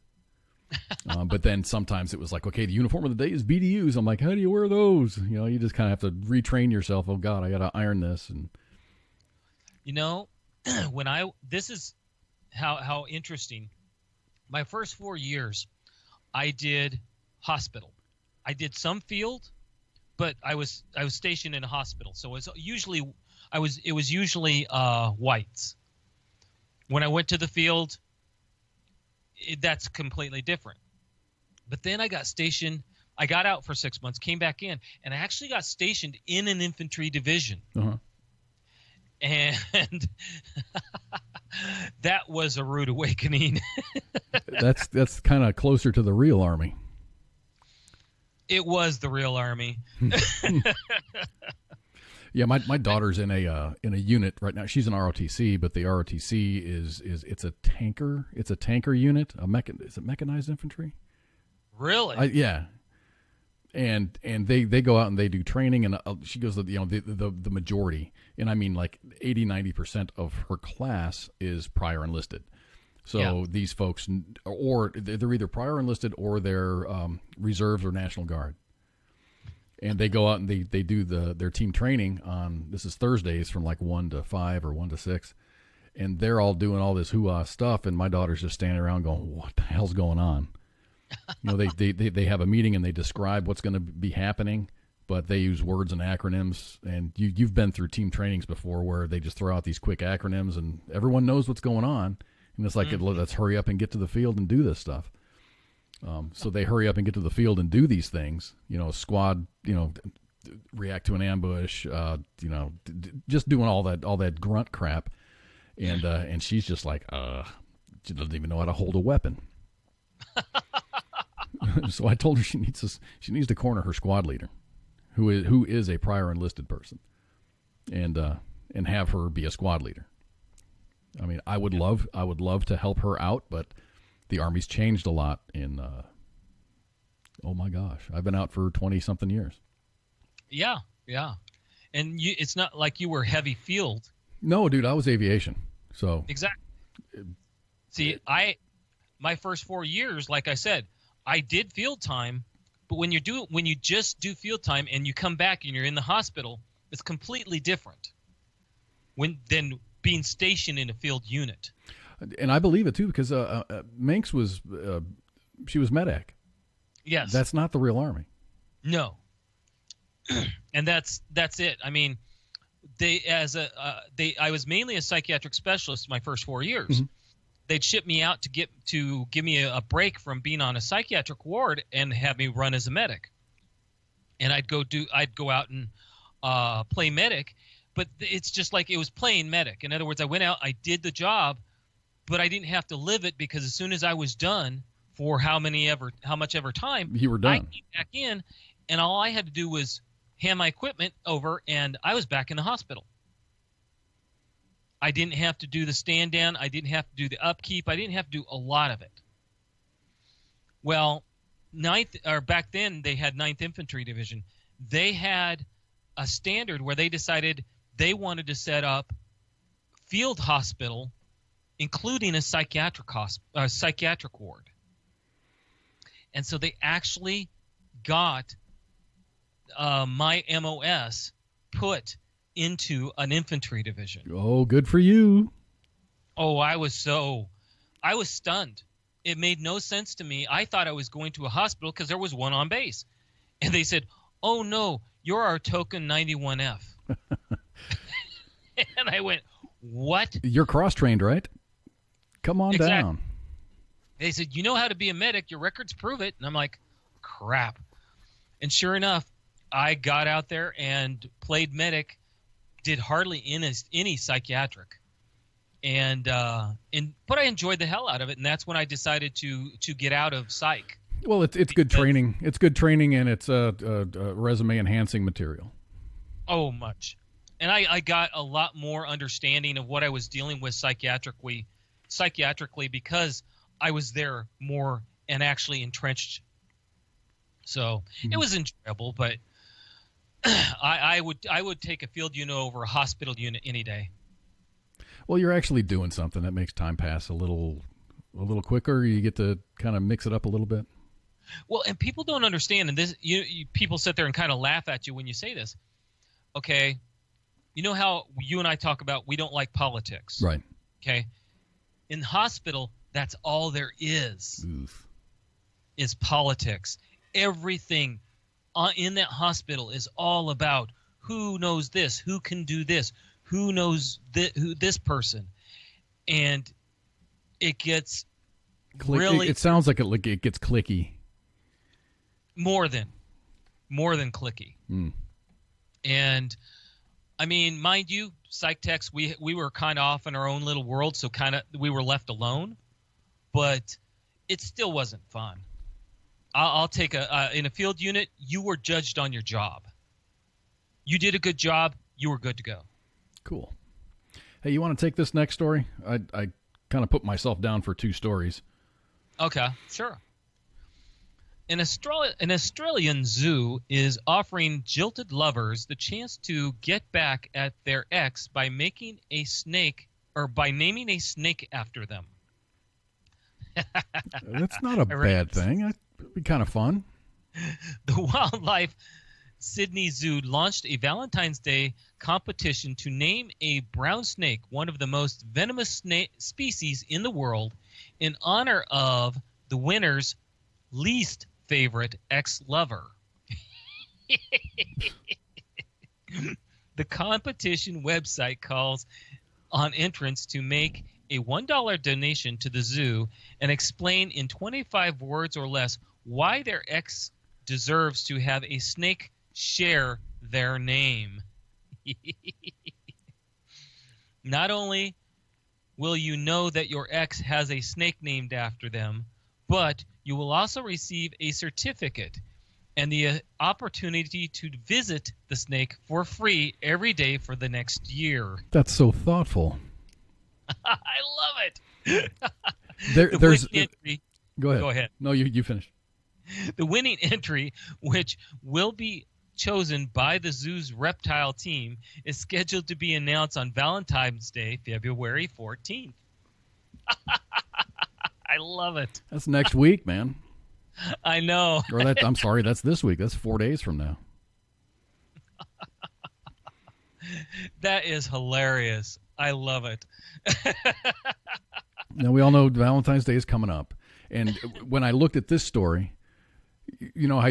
But then sometimes it was like, okay, the uniform of the day is BDUs. I'm like, how do you wear those? You just kind of have to retrain yourself. Oh God, I got to iron this. And this is how interesting. My first 4 years, I did hospital. I did some field, but I was stationed in a hospital. So it was usually whites. When I went to the field, that's completely different. But then I got stationed. I got out for 6 months, came back in, and I actually got stationed in an infantry division. Uh-huh. And that was a rude awakening. That's kind of closer to the real Army. It was the real Army. Yeah, my daughter's in a unit right now. She's an ROTC, but the ROTC is it's a tanker. It's a tanker unit. Is it mechanized infantry? Really? Yeah. And they go out and they do training, and she goes, the majority, and I mean like 80-90% of her class is prior enlisted. So these folks, or they're either prior enlisted or they're reserves or National Guard. And they go out and they do their team training on, this is Thursdays from like 1 to 5 or 1 to 6. And they're all doing all this hoo-ha stuff. And my daughter's just standing around going, what the hell's going on? You know, they have a meeting and they describe what's going to be happening, but they use words and acronyms. And you've been through team trainings before where they just throw out these quick acronyms and everyone knows what's going on. And it's like, let's hurry up and get to the field and do this stuff. So they hurry up and get to the field and do these things. You know, squad, you know, react to an ambush. You know, just doing all that grunt crap. And she's just like, she doesn't even know how to hold a weapon. So I told her she needs to corner her squad leader, who is a prior enlisted person, and have her be a squad leader. I mean, I would love to help her out, but the Army's changed a lot in. Oh my gosh, I've been out for 20-something years. Yeah, and it's not like you were heavy field. No, dude, I was aviation. So exactly. See, my first 4 years, like I said, I did field time, but when you just do field time and you come back and you're in the hospital, it's completely different than being stationed in a field unit. And I believe it too, because Minx was she was medic. Yes, that's not the real Army. No, and that's it. I mean, I was mainly a psychiatric specialist my first 4 years. Mm-hmm. They'd ship me out to give me a break from being on a psychiatric ward and have me run as a medic. And I'd go out and play medic, but it's just like it was playing medic. In other words, I went out, I did the job, but I didn't have to live it because as soon as I was done for how much ever time, you were done. I came back in, and all I had to do was hand my equipment over, and I was back in the hospital. I didn't have to do the stand down. I didn't have to do the upkeep. I didn't have to do a lot of it. Well, back then they had 9th Infantry Division. They had a standard where they decided they wanted to set up field hospital, including a psychiatric ward. And so they actually got my MOS put into an infantry division. Oh, good for you. Oh, I was stunned. It made no sense to me. I thought I was going to a hospital because there was one on base. And they said, "Oh no, you're our token 91F." And I went, "What?" You're cross-trained, right? Come on down. They said, "You know how to be a medic. Your records prove it." And I'm like, crap. And sure enough, I got out there and played medic, did hardly any psychiatric, but I enjoyed the hell out of it, and that's when I decided to get out of psych. Well, it's good training. It's good training, and it's resume enhancing material. Oh, much. And I got a lot more understanding of what I was dealing with psychiatrically because I was there more and actually entrenched. So it was enjoyable, but I would take a field unit over a hospital unit any day. Well, you're actually doing something that makes time pass a little quicker. You get to kind of mix it up a little bit. Well, and people don't understand, and this people sit there and kind of laugh at you when you say this. Okay, you know how you and I talk about we don't like politics, right? Okay, in the hospital, that's all there is. Oof. Is politics. Everything in that hospital is all about who knows this, who can do this, who knows who this person, and it gets really. It sounds like it gets cliquey. More than cliquey. And I mean, mind you, psych techs, we were kind of off in our own little world, so we were left alone, but it still wasn't fun. I'll take in a field unit, you were judged on your job. You did a good job, you were good to go. Cool. Hey, you want to take this next story? I kind of put myself down for 2 stories. Okay, sure. An Australian zoo is offering jilted lovers the chance to get back at their ex by naming a snake after them. That's not a bad thing. It'd be kind of fun. The Wildlife Sydney Zoo launched a Valentine's Day competition to name a brown snake, one of the most venomous species in the world, in honor of the winner's least favorite ex-lover. The competition website calls on entrants to make a $1 donation to the zoo and explain in 25 words or less why their ex deserves to have a snake share their name. Not only will you know that your ex has a snake named after them, but you will also receive a certificate and the opportunity to visit the snake for free every day for the next year. That's so thoughtful. I love it. There's entry, Go ahead. Go ahead. No, you finish. The winning entry, which will be chosen by the zoo's reptile team, is scheduled to be announced on Valentine's Day, February 14th. I love it. That's next week, man. I know. Or I'm sorry, that's this week. That's 4 days from now. That is hilarious. I love it. Now, we all know Valentine's Day is coming up. And when I looked at this story, you know how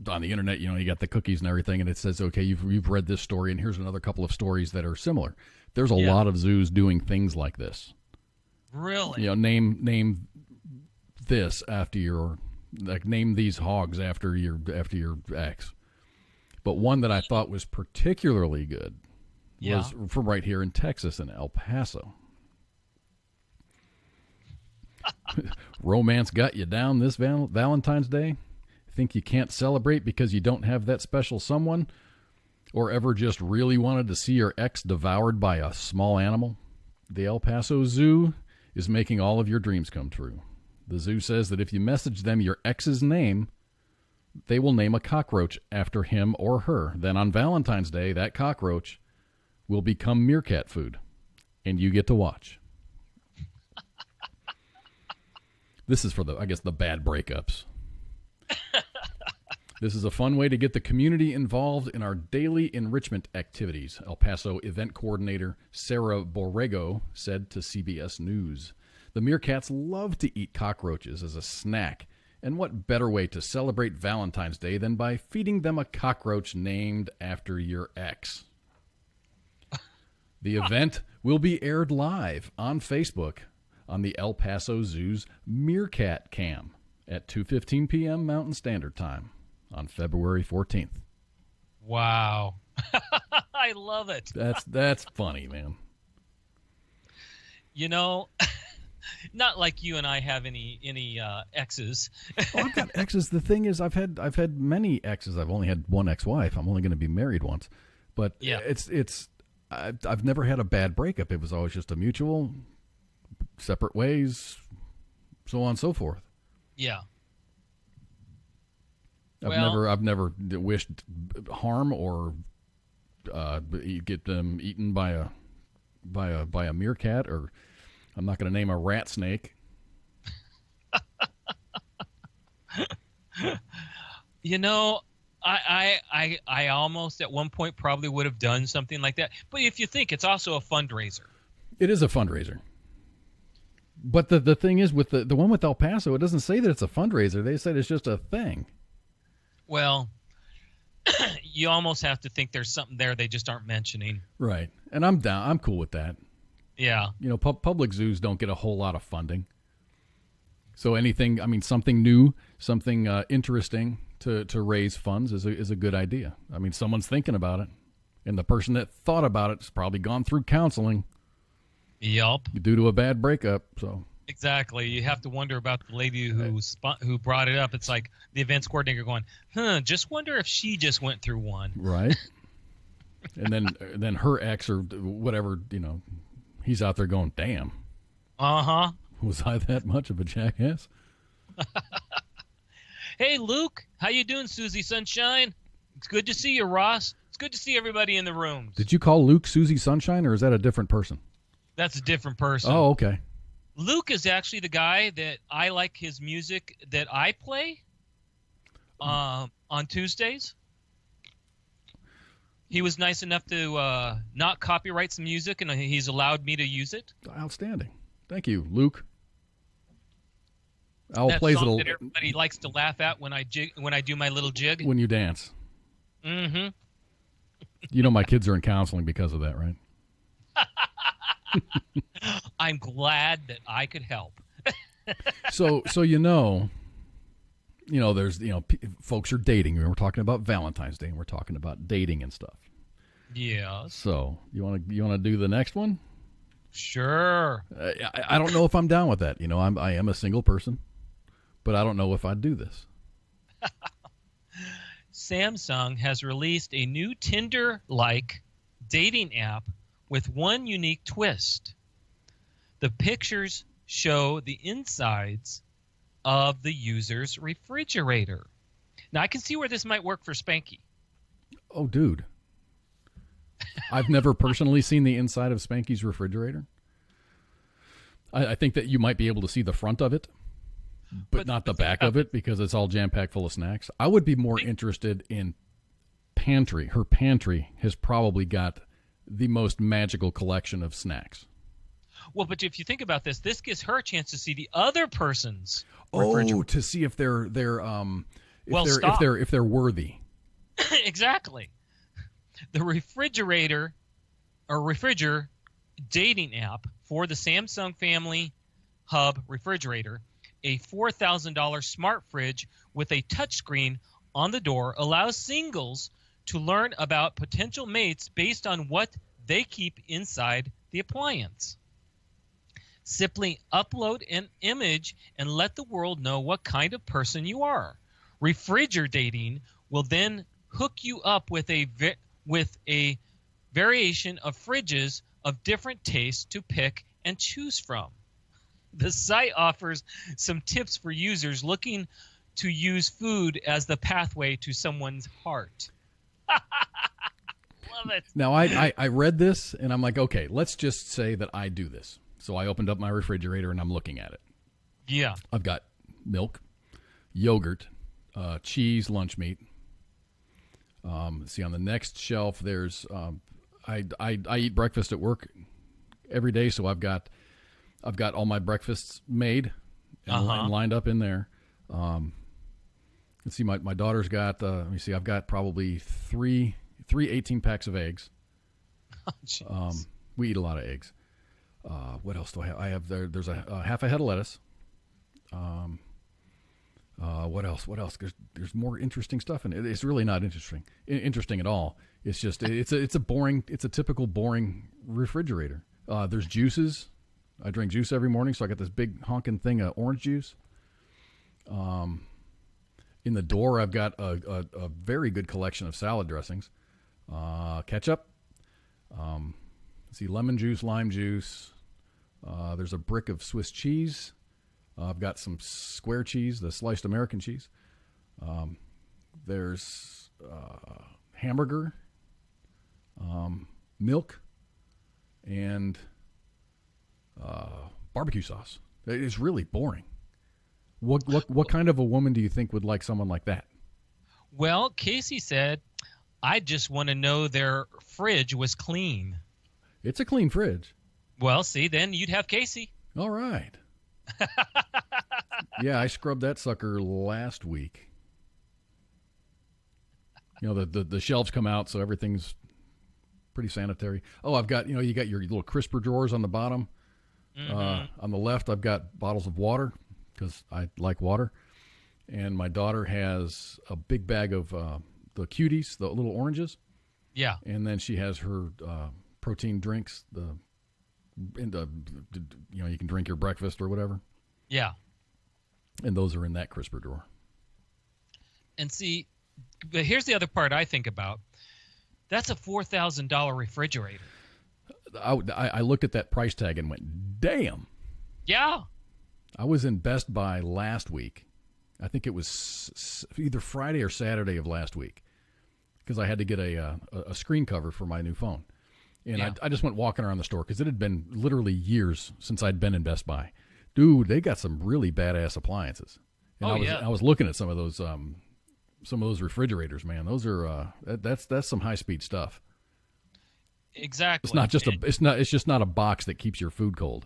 on the internet, you got the cookies and everything, and it says, okay, you've read this story, and here's another couple of stories that are similar. There's a lot of zoos doing things like this. Really? Name this after name these hogs after your ex. But one that I thought was particularly good was from right here in Texas, in El Paso. Romance got you down this Valentine's Day? Think you can't celebrate because you don't have that special someone? Or ever just really wanted to see your ex devoured by a small animal? The El Paso Zoo is making all of your dreams come true. The zoo says that if you message them your ex's name, they will name a cockroach after him or her. Then on Valentine's Day, that cockroach will become meerkat food, and you get to watch. This is for the bad breakups. This is a fun way to get the community involved in our daily enrichment activities, El Paso event coordinator Sarah Borrego said to CBS News. The meerkats love to eat cockroaches as a snack, and what better way to celebrate Valentine's Day than by feeding them a cockroach named after your ex? The event will be aired live on Facebook on the El Paso Zoo's Meerkat Cam at 2:15 p.m. Mountain Standard Time on February 14th. Wow. I love it. That's funny, man. Not like you and I have any exes. I've got exes. The thing is, I've had many exes. I've only had one ex-wife. I'm only going to be married once, but I've never had a bad breakup. It was always just a mutual, separate ways, so on and so forth. Yeah. I've never wished harm or get them eaten by a meerkat, or I'm not going to name a rat snake. I almost at one point probably would have done something like that. But if you think, it's also a fundraiser. It is a fundraiser. But the thing is, with the one with El Paso, it doesn't say that it's a fundraiser. They said it's just a thing. Well, you almost have to think there's something there they just aren't mentioning. Right. And I'm down. I'm cool with that. Yeah. Public zoos don't get a whole lot of funding. So anything, something new, something interesting to raise funds is a good idea. Someone's thinking about it, and the person that thought about it has probably gone through counseling. Yup. Due to a bad breakup. So exactly. You have to wonder about the lady who brought it up. It's like the events coordinator going, just wonder if she just went through one. Right. And then her ex or whatever, he's out there going, damn. Uh-huh. Was I that much of a jackass? Hey, Luke. How you doing, Susie Sunshine? It's good to see you, Ross. It's good to see everybody in the room. Did you call Luke Susie Sunshine, or is that a different person? That's a different person. Oh, okay. Luke is actually the guy that I like his music that I play on Tuesdays. He was nice enough to not copyright some music, and he's allowed me to use it. Outstanding. Thank you, Luke. I'll that play it song that everybody likes to laugh at when I do my little jig. when you dance. Mm-hmm. You know my kids are in counseling because of that, right? I'm glad that I could help. So there's folks are dating. We're talking about Valentine's Day, and we're talking about dating and stuff. Yes. So you want to do the next one? Sure. I don't know if I'm down with that. I am a single person, but I don't know if I'd do this. Samsung has released a new Tinder-like dating app with one unique twist. The pictures show the insides of the user's refrigerator. Now, I can see where this might work for Spanky. Oh, dude. I've never personally seen the inside of Spanky's refrigerator. I think that you might be able to see the front of it, but not the back of it because it's all jam-packed full of snacks. I would be more interested in pantry. Her pantry has probably got the most magical collection of snacks. Well, but if you think about this gives her a chance to see the other person's refrigerator. Oh, to see if they're worthy. Exactly. The refrigerator dating app for the Samsung Family Hub refrigerator, a $4,000 smart fridge with a touchscreen on the door, allows singles to learn about potential mates based on what they keep inside the appliance. Simply upload an image and let the world know what kind of person you are. Refrigerator dating will then hook you up with a variation of fridges of different tastes to pick and choose from. The site offers some tips for users looking to use food as the pathway to someone's heart. Love it. Now, I read this, and I'm like, okay, let's just say that I do this. So I opened up my refrigerator, and I'm looking at it. Yeah. I've got milk, yogurt, cheese, lunch meat. See, on the next shelf, there's I eat breakfast at work every day, so I've got all my breakfasts made and lined up in there. Let's see, my daughter's got. Let me see, I've got probably three 18 packs of eggs. Oh, we eat a lot of eggs. What else do I have? I have there's a half a head of lettuce. What else? There's more interesting stuff in it. It's really not interesting at all. It's just it's a typical boring refrigerator. There's juices. I drink juice every morning, so I got this big honking thing of orange juice. In the door, I've got a very good collection of salad dressings, ketchup. Let's see, lemon juice, lime juice. There's a brick of Swiss cheese. I've got some square cheese, the sliced American cheese. There's hamburger, milk, and barbecue sauce. It's really boring. What kind of a woman do you think would like someone like that? Well, Casey said, I just want to know their fridge was clean. It's a clean fridge. Well, see, then you'd have Casey. All right. Yeah, I scrubbed that sucker last week. The shelves come out, so everything's pretty sanitary. Oh, I've got, you got your little crisper drawers on the bottom. Mm-hmm. On the left, I've got bottles of water because I like water. And my daughter has a big bag of the cuties, the little oranges. Yeah. And then she has her protein drinks, you can drink your breakfast or whatever. Yeah. And those are in that crisper drawer. And see, but here's the other part I think about. That's a $4,000 refrigerator. I looked at that price tag and went, damn. Yeah. I was in Best Buy last week. I think it was either Friday or Saturday of last week because I had to get a screen cover for my new phone. And yeah. I just went walking around the store because it had been literally years since I'd been in Best Buy. Dude, they got some really badass appliances. And I was looking at some of those refrigerators, man. Those are that's some high speed stuff. Exactly. It's not just it's just not a box that keeps your food cold.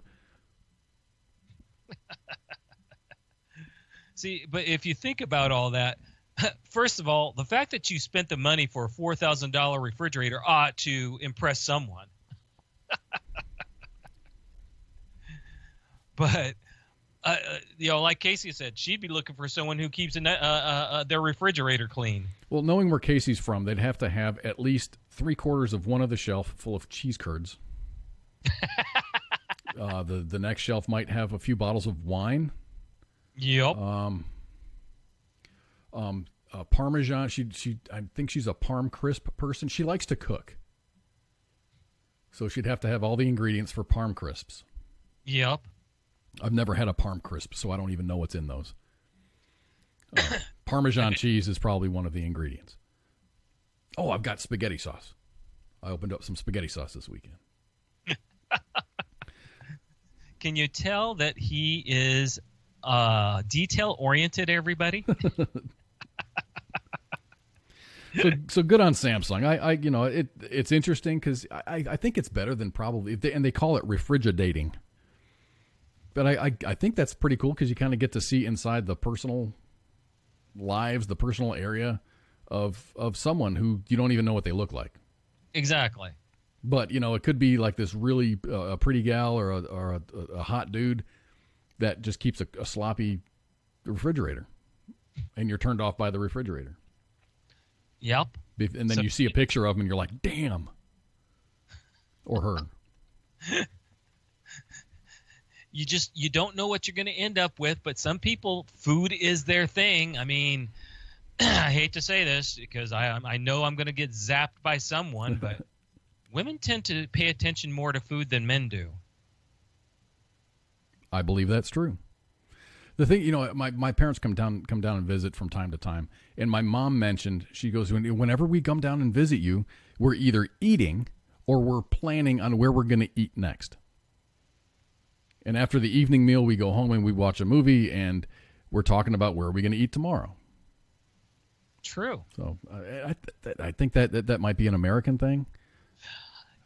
See, but if you think about all that, first of all, the fact that you spent the money for a $4,000 refrigerator ought to impress someone. But like Casey said, she'd be looking for someone who keeps their refrigerator clean. Well, knowing where Casey's from, they'd have to have at least 3/4 of one of the shelf full of cheese curds. The next shelf might have a few bottles of wine. Yep. Parmesan. I think she's a Parm Crisp person. She likes to cook, so she'd have to have all the ingredients for Parm Crisps. Yep. I've never had a Parm Crisp, so I don't even know what's in those. Parmesan cheese is probably one of the ingredients. Oh, I've got spaghetti sauce. I opened up some spaghetti sauce this weekend. Can you tell that he is detail-oriented, everybody? So good on Samsung. It's interesting because I think it's better than probably, and they call it refrigerating. But I think that's pretty cool because you kind of get to see inside the personal lives, the personal area of someone who you don't even know what they look like. Exactly. But, it could be like this really pretty gal or a hot dude that just keeps a sloppy refrigerator, and you're turned off by the refrigerator. Yep. And then you see a picture of him, and you're like, damn. Or her. You don't know what you're going to end up with, but some people, food is their thing. I mean, I hate to say this because I know I'm going to get zapped by someone, but women tend to pay attention more to food than men do. I believe that's true. The thing, my parents come down and visit from time to time, and my mom mentioned, she goes, whenever we come down and visit you, we're either eating or we're planning on where we're going to eat next. And after the evening meal, we go home and we watch a movie, and we're talking about where are we going to eat tomorrow. True. So I think that might be an American thing.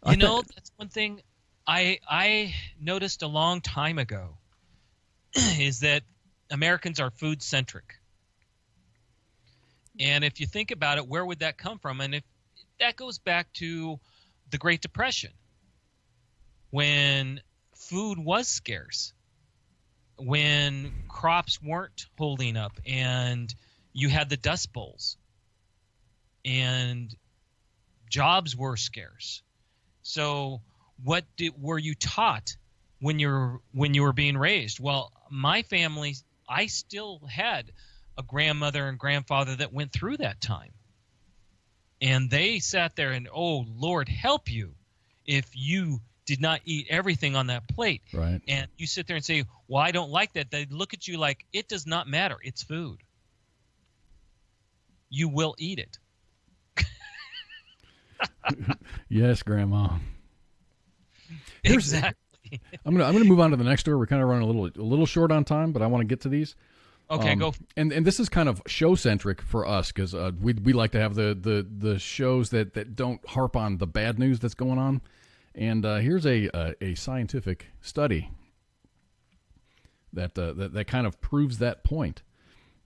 That's one thing I noticed a long time ago is that Americans are food-centric. And if you think about it, where would that come from? And if that goes back to the Great Depression, when food was scarce, when crops weren't holding up, and you had the Dust Bowls, and jobs were scarce. So what were you taught when you were being raised? Well, my family, I still had a grandmother and grandfather that went through that time. And they sat there and, oh, Lord, help you if you did not eat everything on that plate. Right. And you sit there and say, well, I don't like that. They look at you like, it does not matter. It's food. You will eat it. Yes, Grandma. Exactly. I'm gonna move on to the next story. We're kind of running a little short on time, but I want to get to these. Okay, go. And this is kind of show centric for us because we like to have the shows that don't harp on the bad news that's going on. And here's a scientific study that kind of proves that point.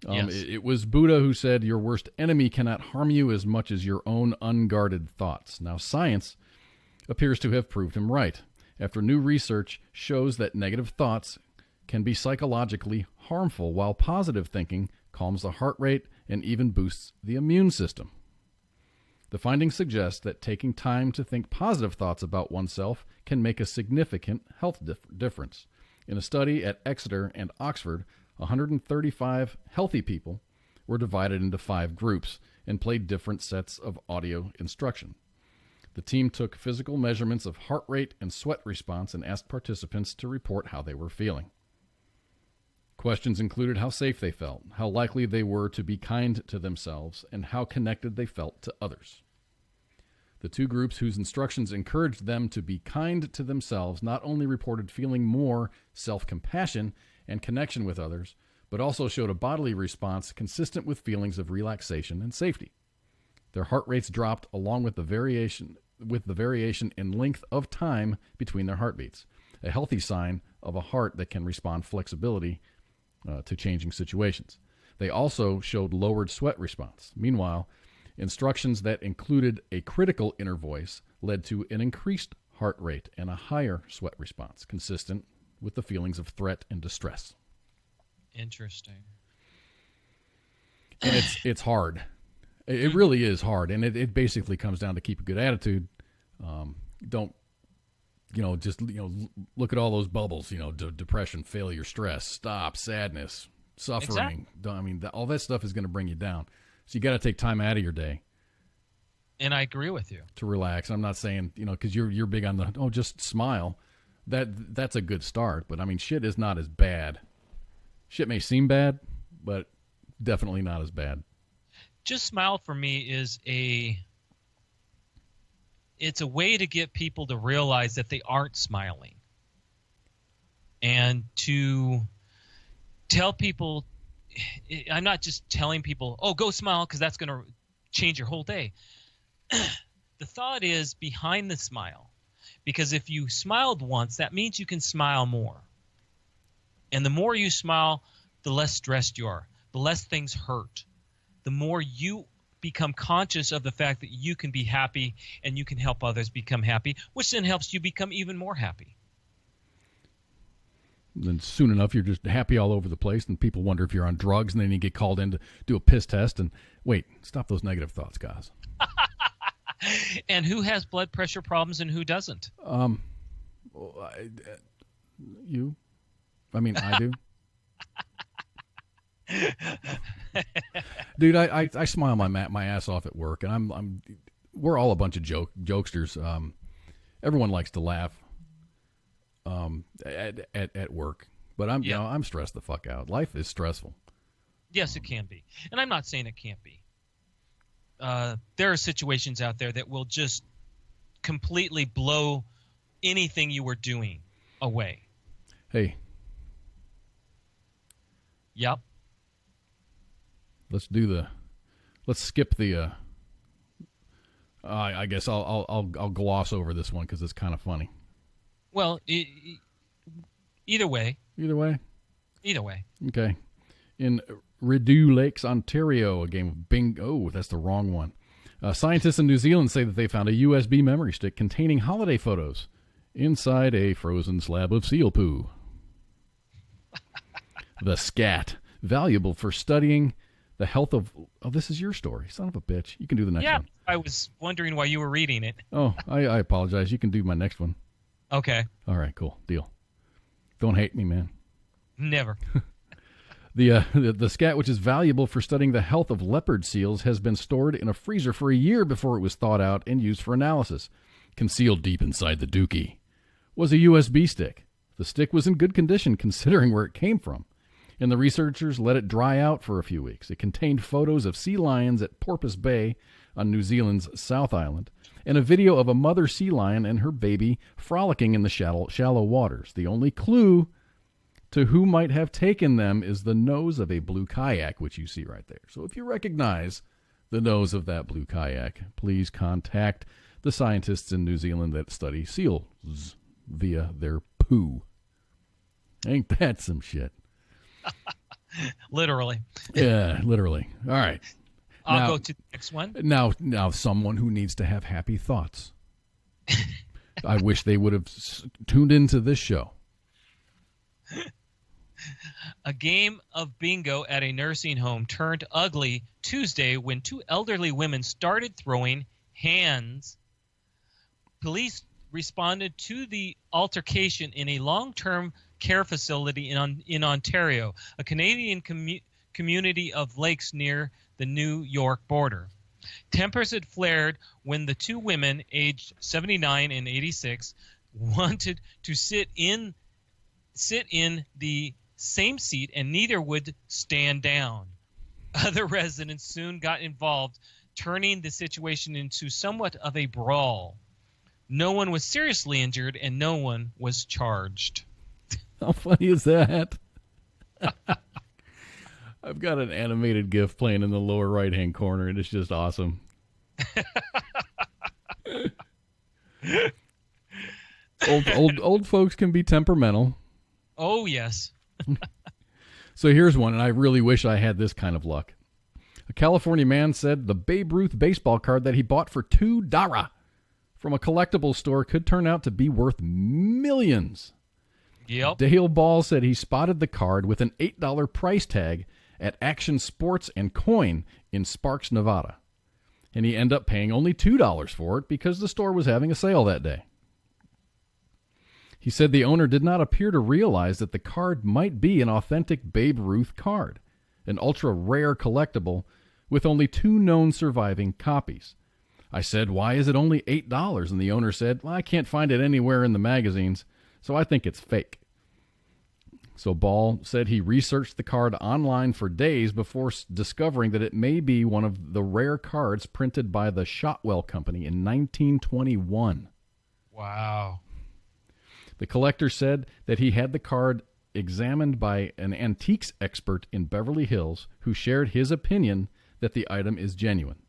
Yes. It was Buddha who said, your worst enemy cannot harm you as much as your own unguarded thoughts. Now, science appears to have proved him right, after new research shows that negative thoughts can be psychologically harmful, while positive thinking calms the heart rate and even boosts the immune system. The findings suggest that taking time to think positive thoughts about oneself can make a significant health difference. In a study at Exeter and Oxford, 135 healthy people were divided into 5 groups and played different sets of audio instruction. The team took physical measurements of heart rate and sweat response and asked participants to report how they were feeling. Questions included how safe they felt, how likely they were to be kind to themselves, and how connected they felt to others. The 2 groups whose instructions encouraged them to be kind to themselves not only reported feeling more self-compassion and connection with others, but also showed a bodily response consistent with feelings of relaxation and safety. Their heart rates dropped along with the variation in length of time between their heartbeats, a healthy sign of a heart that can respond flexibly to changing situations. They also showed lowered sweat response. Meanwhile, instructions that included a critical inner voice led to an increased heart rate and a higher sweat response, consistent with the feelings of threat and distress. Interesting. And it's hard. It really is hard, and it basically comes down to keep a good attitude. Don't, just, look at all those bubbles, depression, failure, stress, stop, sadness, suffering. Exactly. All that stuff is going to bring you down. So you got to take time out of your day. And I agree with you. To relax. I'm not saying, because you're big on the, just smile. That's a good start, but shit is not as bad. Shit may seem bad, but definitely not as bad. Just smile for me is it's a way to get people to realize that they aren't smiling. And to tell people, I'm not just telling people, oh, go smile because that's going to change your whole day. The thought is behind the smile. Because if you smiled once, that means you can smile more. And the more you smile, the less stressed you are, the less things hurt. The more you become conscious of the fact that you can be happy and you can help others become happy, which then helps you become even more happy. Then soon enough, you're just happy all over the place, and people wonder if you're on drugs, and then you get called in to do a piss test. And wait, stop those negative thoughts, guys. And who has blood pressure problems and who doesn't? You. I do. Dude, I smile my ass off at work, and we're all a bunch of jokesters. Everyone likes to laugh at work, but I'm stressed the fuck out. Life is stressful. Yes, it can be, and I'm not saying it can't be. There are situations out there that will just completely blow anything you were doing away. Hey. Yep. Let's skip the. I guess I'll gloss over this one because it's kind of funny. Well, either way. Either way. Either way. Okay. In Rideau Lakes, Ontario, a game of bingo. Oh, that's the wrong one. Scientists in New Zealand say that they found a USB memory stick containing holiday photos inside a frozen slab of seal poo. The scat, valuable for studying the health of... Oh, this is your story. Son of a bitch. You can do the next one. Yeah, I was wondering why you were reading it. Oh, I apologize. You can do my next one. Okay. All right, cool. Deal. Don't hate me, man. Never. The scat, which is valuable for studying the health of leopard seals, has been stored in a freezer for a year before it was thawed out and used for analysis. Concealed deep inside the dookie was a USB stick. The stick was in good condition considering where it came from, and the researchers let it dry out for a few weeks. It contained photos of sea lions at Porpoise Bay on New Zealand's South Island and a video of a mother sea lion and her baby frolicking in the shallow waters. The only clue to who might have taken them is the nose of a blue kayak, which you see right there. So if you recognize the nose of that blue kayak, please contact the scientists in New Zealand that study seals via their poo. Ain't that some shit? Literally. Yeah, literally. All right. I'll go to the next one. Now, someone who needs to have happy thoughts. I wish they would have tuned into this show. A game of bingo at a nursing home turned ugly Tuesday when two elderly women started throwing hands. Police responded to the altercation in a long-term care facility in Ontario, a Canadian community of lakes near the New York border. Tempers had flared when the two women, aged 79 and 86, wanted to sit in the same seat, and neither would stand down. Other residents soon got involved, turning the situation into somewhat of a brawl. No one was seriously injured, and no one was charged. How funny is that? I've got an animated GIF playing in the lower right-hand corner, and it's just awesome. Old folks can be temperamental. Oh, yes. So here's one, and I really wish I had this kind of luck. A California man said the Babe Ruth baseball card that he bought for $2 from a collectibles store could turn out to be worth millions. Yep. Dale Ball said he spotted the card with an $8 price tag at Action Sports and Coin in Sparks, Nevada. And he ended up paying only $2 for it because the store was having a sale that day. He said the owner did not appear to realize that the card might be an authentic Babe Ruth card, an ultra-rare collectible with only 2 known surviving copies. I said, "Why is it only $8? And the owner said, "Well, I can't find it anywhere in the magazines, so I think it's fake." So Ball said he researched the card online for days before discovering that it may be one of the rare cards printed by the Shotwell Company in 1921. Wow. The collector said that he had the card examined by an antiques expert in Beverly Hills who shared his opinion that the item is genuine.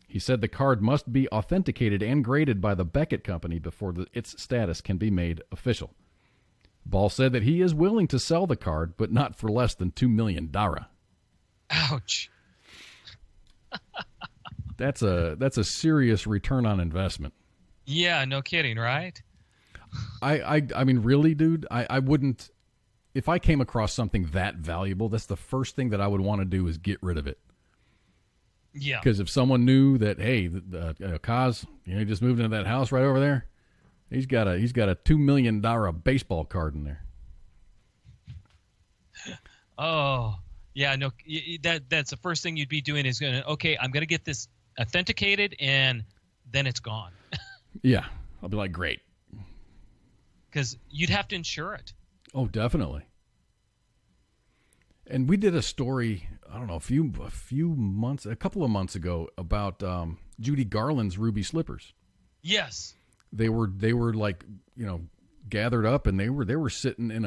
He said the card must be authenticated and graded by the Beckett Company before its status can be made official. Ball said that he is willing to sell the card, but not for less than $2 million. Ouch. That's a serious return on investment. Yeah, no kidding, right? I mean, really, dude, I wouldn't, if I came across something that valuable, that's the first thing that I would want to do is get rid of it. Yeah. Because if someone knew that, hey, Kaz, he just moved into that house right over there, he's got a $2 million baseball card in there. Oh, yeah, no, that's the first thing you'd be doing is I'm going to get this authenticated, and then it's gone. Yeah, I'll be like, great. Because you'd have to insure it. Oh, definitely. And we did a story, I don't know, a couple of months ago about Judy Garland's ruby slippers. Yes. They were like, gathered up, and they were sitting in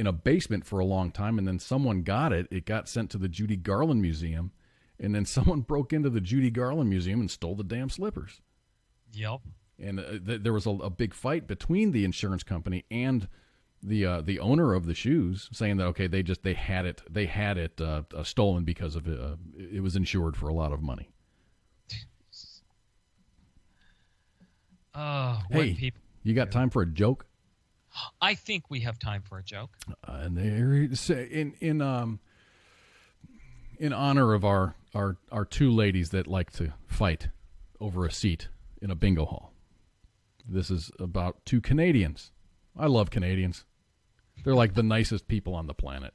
a basement for a long time, and then someone got it. It got sent to the Judy Garland Museum, and then someone broke into the Judy Garland Museum and stole the damn slippers. Yep. And there was a big fight between the insurance company and the owner of the shoes, saying that they had it stolen because of it was insured for a lot of money. Oh, hey, people. You got time for a joke? I think we have time for a joke. And in honor of our two ladies that like to fight over a seat in a bingo hall. This is about 2 Canadians. I love Canadians. They're like the nicest people on the planet.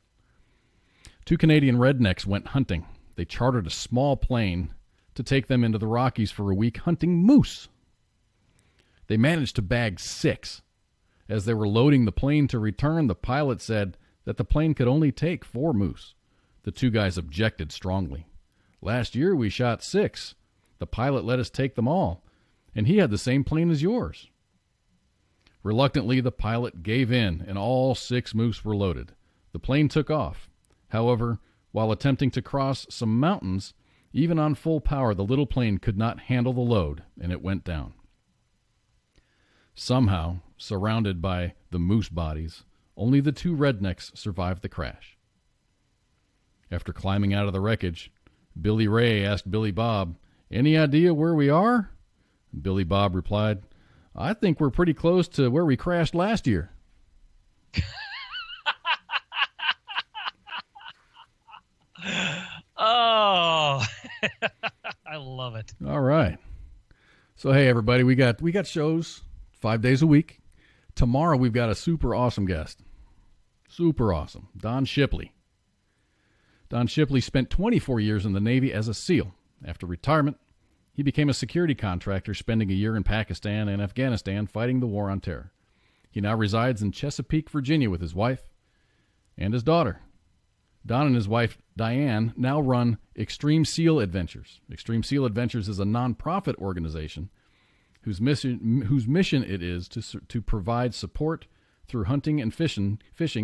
2 Canadian rednecks went hunting. They chartered a small plane to take them into the Rockies for a week hunting moose. They managed to bag 6. As they were loading the plane to return, the pilot said that the plane could only take 4 moose. The 2 guys objected strongly. "Last year we shot 6. The pilot let us take them all, and he had the same plane as yours." Reluctantly, the pilot gave in, and all 6 moose were loaded. The plane took off. However, while attempting to cross some mountains, even on full power, the little plane could not handle the load, and it went down. Somehow, surrounded by the moose bodies, only the 2 rednecks survived the crash. After climbing out of the wreckage, Billy Ray asked Billy Bob, "Any idea where we are?" Billy Bob replied, "I think we're pretty close to where we crashed last year." Oh, I love it. All right. So, hey, everybody, we got shows 5 days a week. Tomorrow, we've got a super awesome guest. Super awesome. Don Shipley. Don Shipley spent 24 years in the Navy as a SEAL. After retirement, he became a security contractor, spending a year in Pakistan and Afghanistan fighting the war on terror. He now resides in Chesapeake, Virginia with his wife and his daughter. Don and his wife, Diane, now run Extreme SEAL Adventures. Extreme SEAL Adventures is a nonprofit organization whose mission it is to provide support through hunting and fishing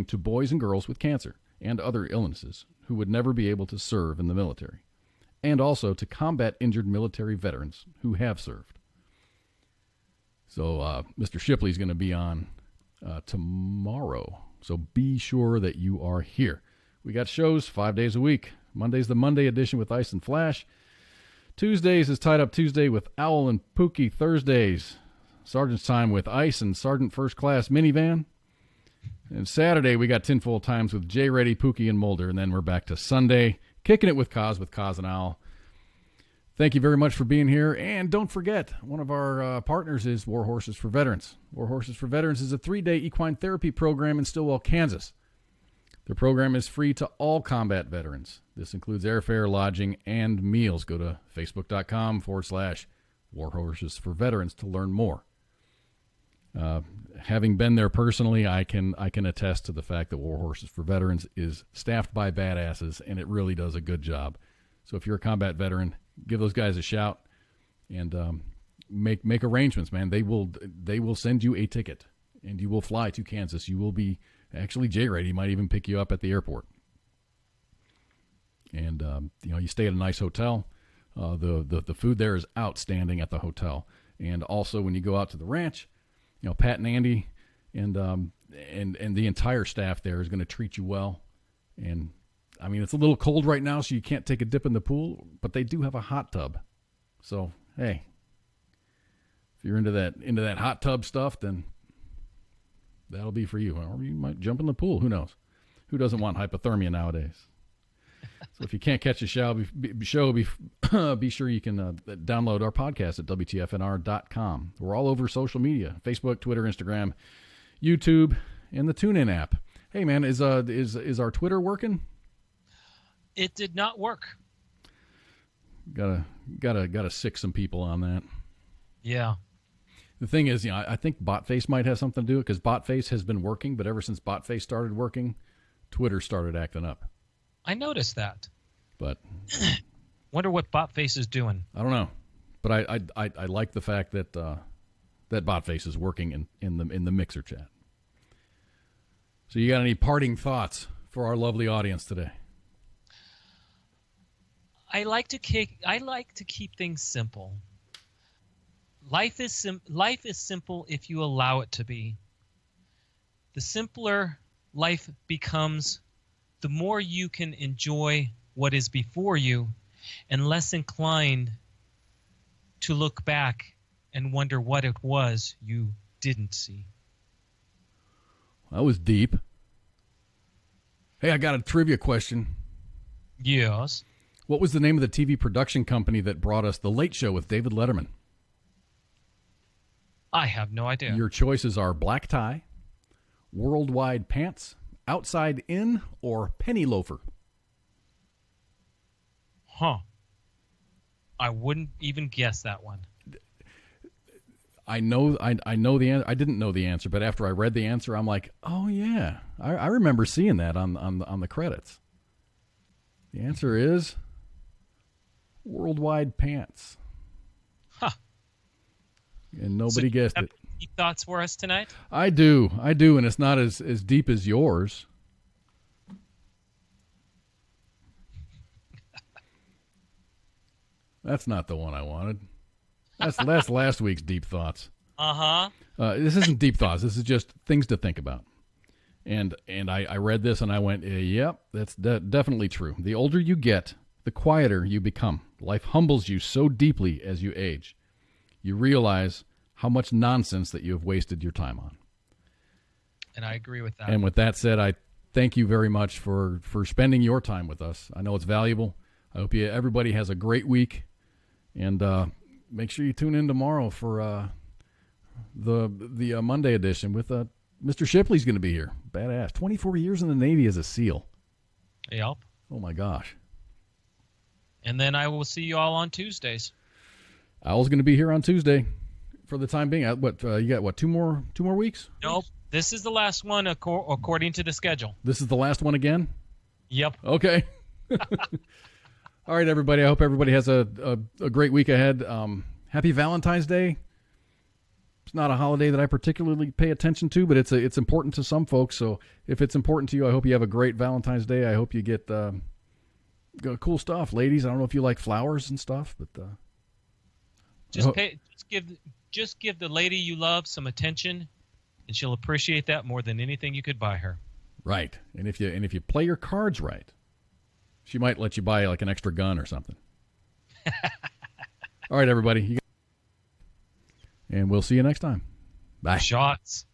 to boys and girls with cancer and other illnesses who would never be able to serve in the military, and also to combat injured military veterans who have served. So Mr. Shipley's going to be on tomorrow, so be sure that you are here. We got shows 5 days a week. Monday's the Monday edition with Ice and Flash. Tuesdays is Tied Up Tuesday with Owl and Pookie. Thursdays, Sergeant's Time with Ice and Sergeant First Class Minivan. And Saturday, we got Tinfoil Times with Jay Reddy, Pookie, and Mulder. And then we're back to Sunday, kicking it with Kaz and Owl. Thank you very much for being here. And don't forget, one of our partners is War Horses for Veterans. War Horses for Veterans is a 3-day equine therapy program in Stillwell, Kansas. The program is free to all combat veterans. This includes airfare, lodging, and meals. Go to facebook.com/War Horses for Veterans to learn more. Having been there personally, I can attest to the fact that War Horses for Veterans is staffed by badasses, and it really does a good job. So if you're a combat veteran, give those guys a shout and make arrangements, man. They will send you a ticket, and you will fly to Kansas. You will be actually J-Rady might even pick you up at the airport, and you stay at a nice hotel. The food there is outstanding at the hotel, and also when you go out to the ranch, Pat and Andy and the entire staff there is going to treat you well. And I mean, it's a little cold right now, so you can't take a dip in the pool, but they do have a hot tub. So, hey, if you're into that hot tub stuff, then that'll be for you. Or you might jump in the pool. Who knows? Who doesn't want hypothermia nowadays? So if you can't catch the show, be sure you can download our podcast at WTFNR.com. We're all over social media: Facebook, Twitter, Instagram, YouTube, and the TuneIn app. Hey, man, is our Twitter working? It did not work. Gotta sick some people on that. Yeah. The thing is, I think Botface might have something to do with it, because Botface has been working, but ever since Botface started working, Twitter started acting up. I noticed that. But wonder what Botface is doing. I don't know, but I like the fact that that Botface is working in the Mixer chat. So you got any parting thoughts for our lovely audience today? I like to keep things simple. Life is simple if you allow it to be. The simpler life becomes, the more you can enjoy what is before you, and less inclined to look back and wonder what it was you didn't see. That was deep. Hey, I got a trivia question. Yes. What was the name of the TV production company that brought us The Late Show with David Letterman? I have no idea. Your choices are Black Tie, Worldwide Pants, Outside In, or Penny Loafer. Huh. I wouldn't even guess that one. I know the answer. I didn't know the answer, but after I read the answer, I'm like, oh yeah, I remember seeing that on the credits. The answer is Worldwide Pants. Huh. And nobody guessed it. Deep thoughts for us tonight? I do, and it's not as deep as yours. That's not the one I wanted. That's last week's deep thoughts. Uh-huh. This isn't deep thoughts. This is just things to think about. And I read this and I went, yep, that's definitely true. The older you get, the quieter you become. Life humbles you so deeply as you age. You realize how much nonsense that you have wasted your time on. And I agree with that. And with that said, I thank you very much for spending your time with us. I know it's valuable. I hope everybody has a great week. And make sure you tune in tomorrow for the Monday edition with Mr. Shipley's going to be here. Badass. 24 years in the Navy as a SEAL. Yep. Oh, my gosh. And then I will see you all on Tuesdays. Owl's going to be here on Tuesday for the time being. You got, two more weeks? Nope. This is the last one according to the schedule. This is the last one again? Yep. Okay. All right, everybody. I hope everybody has a great week ahead. Happy Valentine's Day. It's not a holiday that I particularly pay attention to, but it's important to some folks. So if it's important to you, I hope you have a great Valentine's Day. I hope you get cool stuff, ladies. I don't know if you like flowers and stuff, but just give the lady you love some attention, and she'll appreciate that more than anything you could buy her. Right. And if you play your cards right, she might let you buy like an extra gun or something. All right, everybody. And we'll see you next time. Bye. Shots.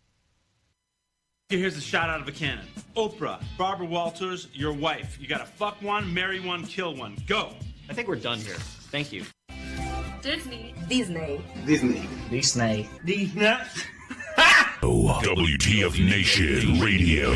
Here's a shot out of a cannon. Oprah, Barbara Walters, your wife. You gotta fuck one, marry one, kill one. Go. I think we're done here. Thank you. Disney. WTF Nation Radio.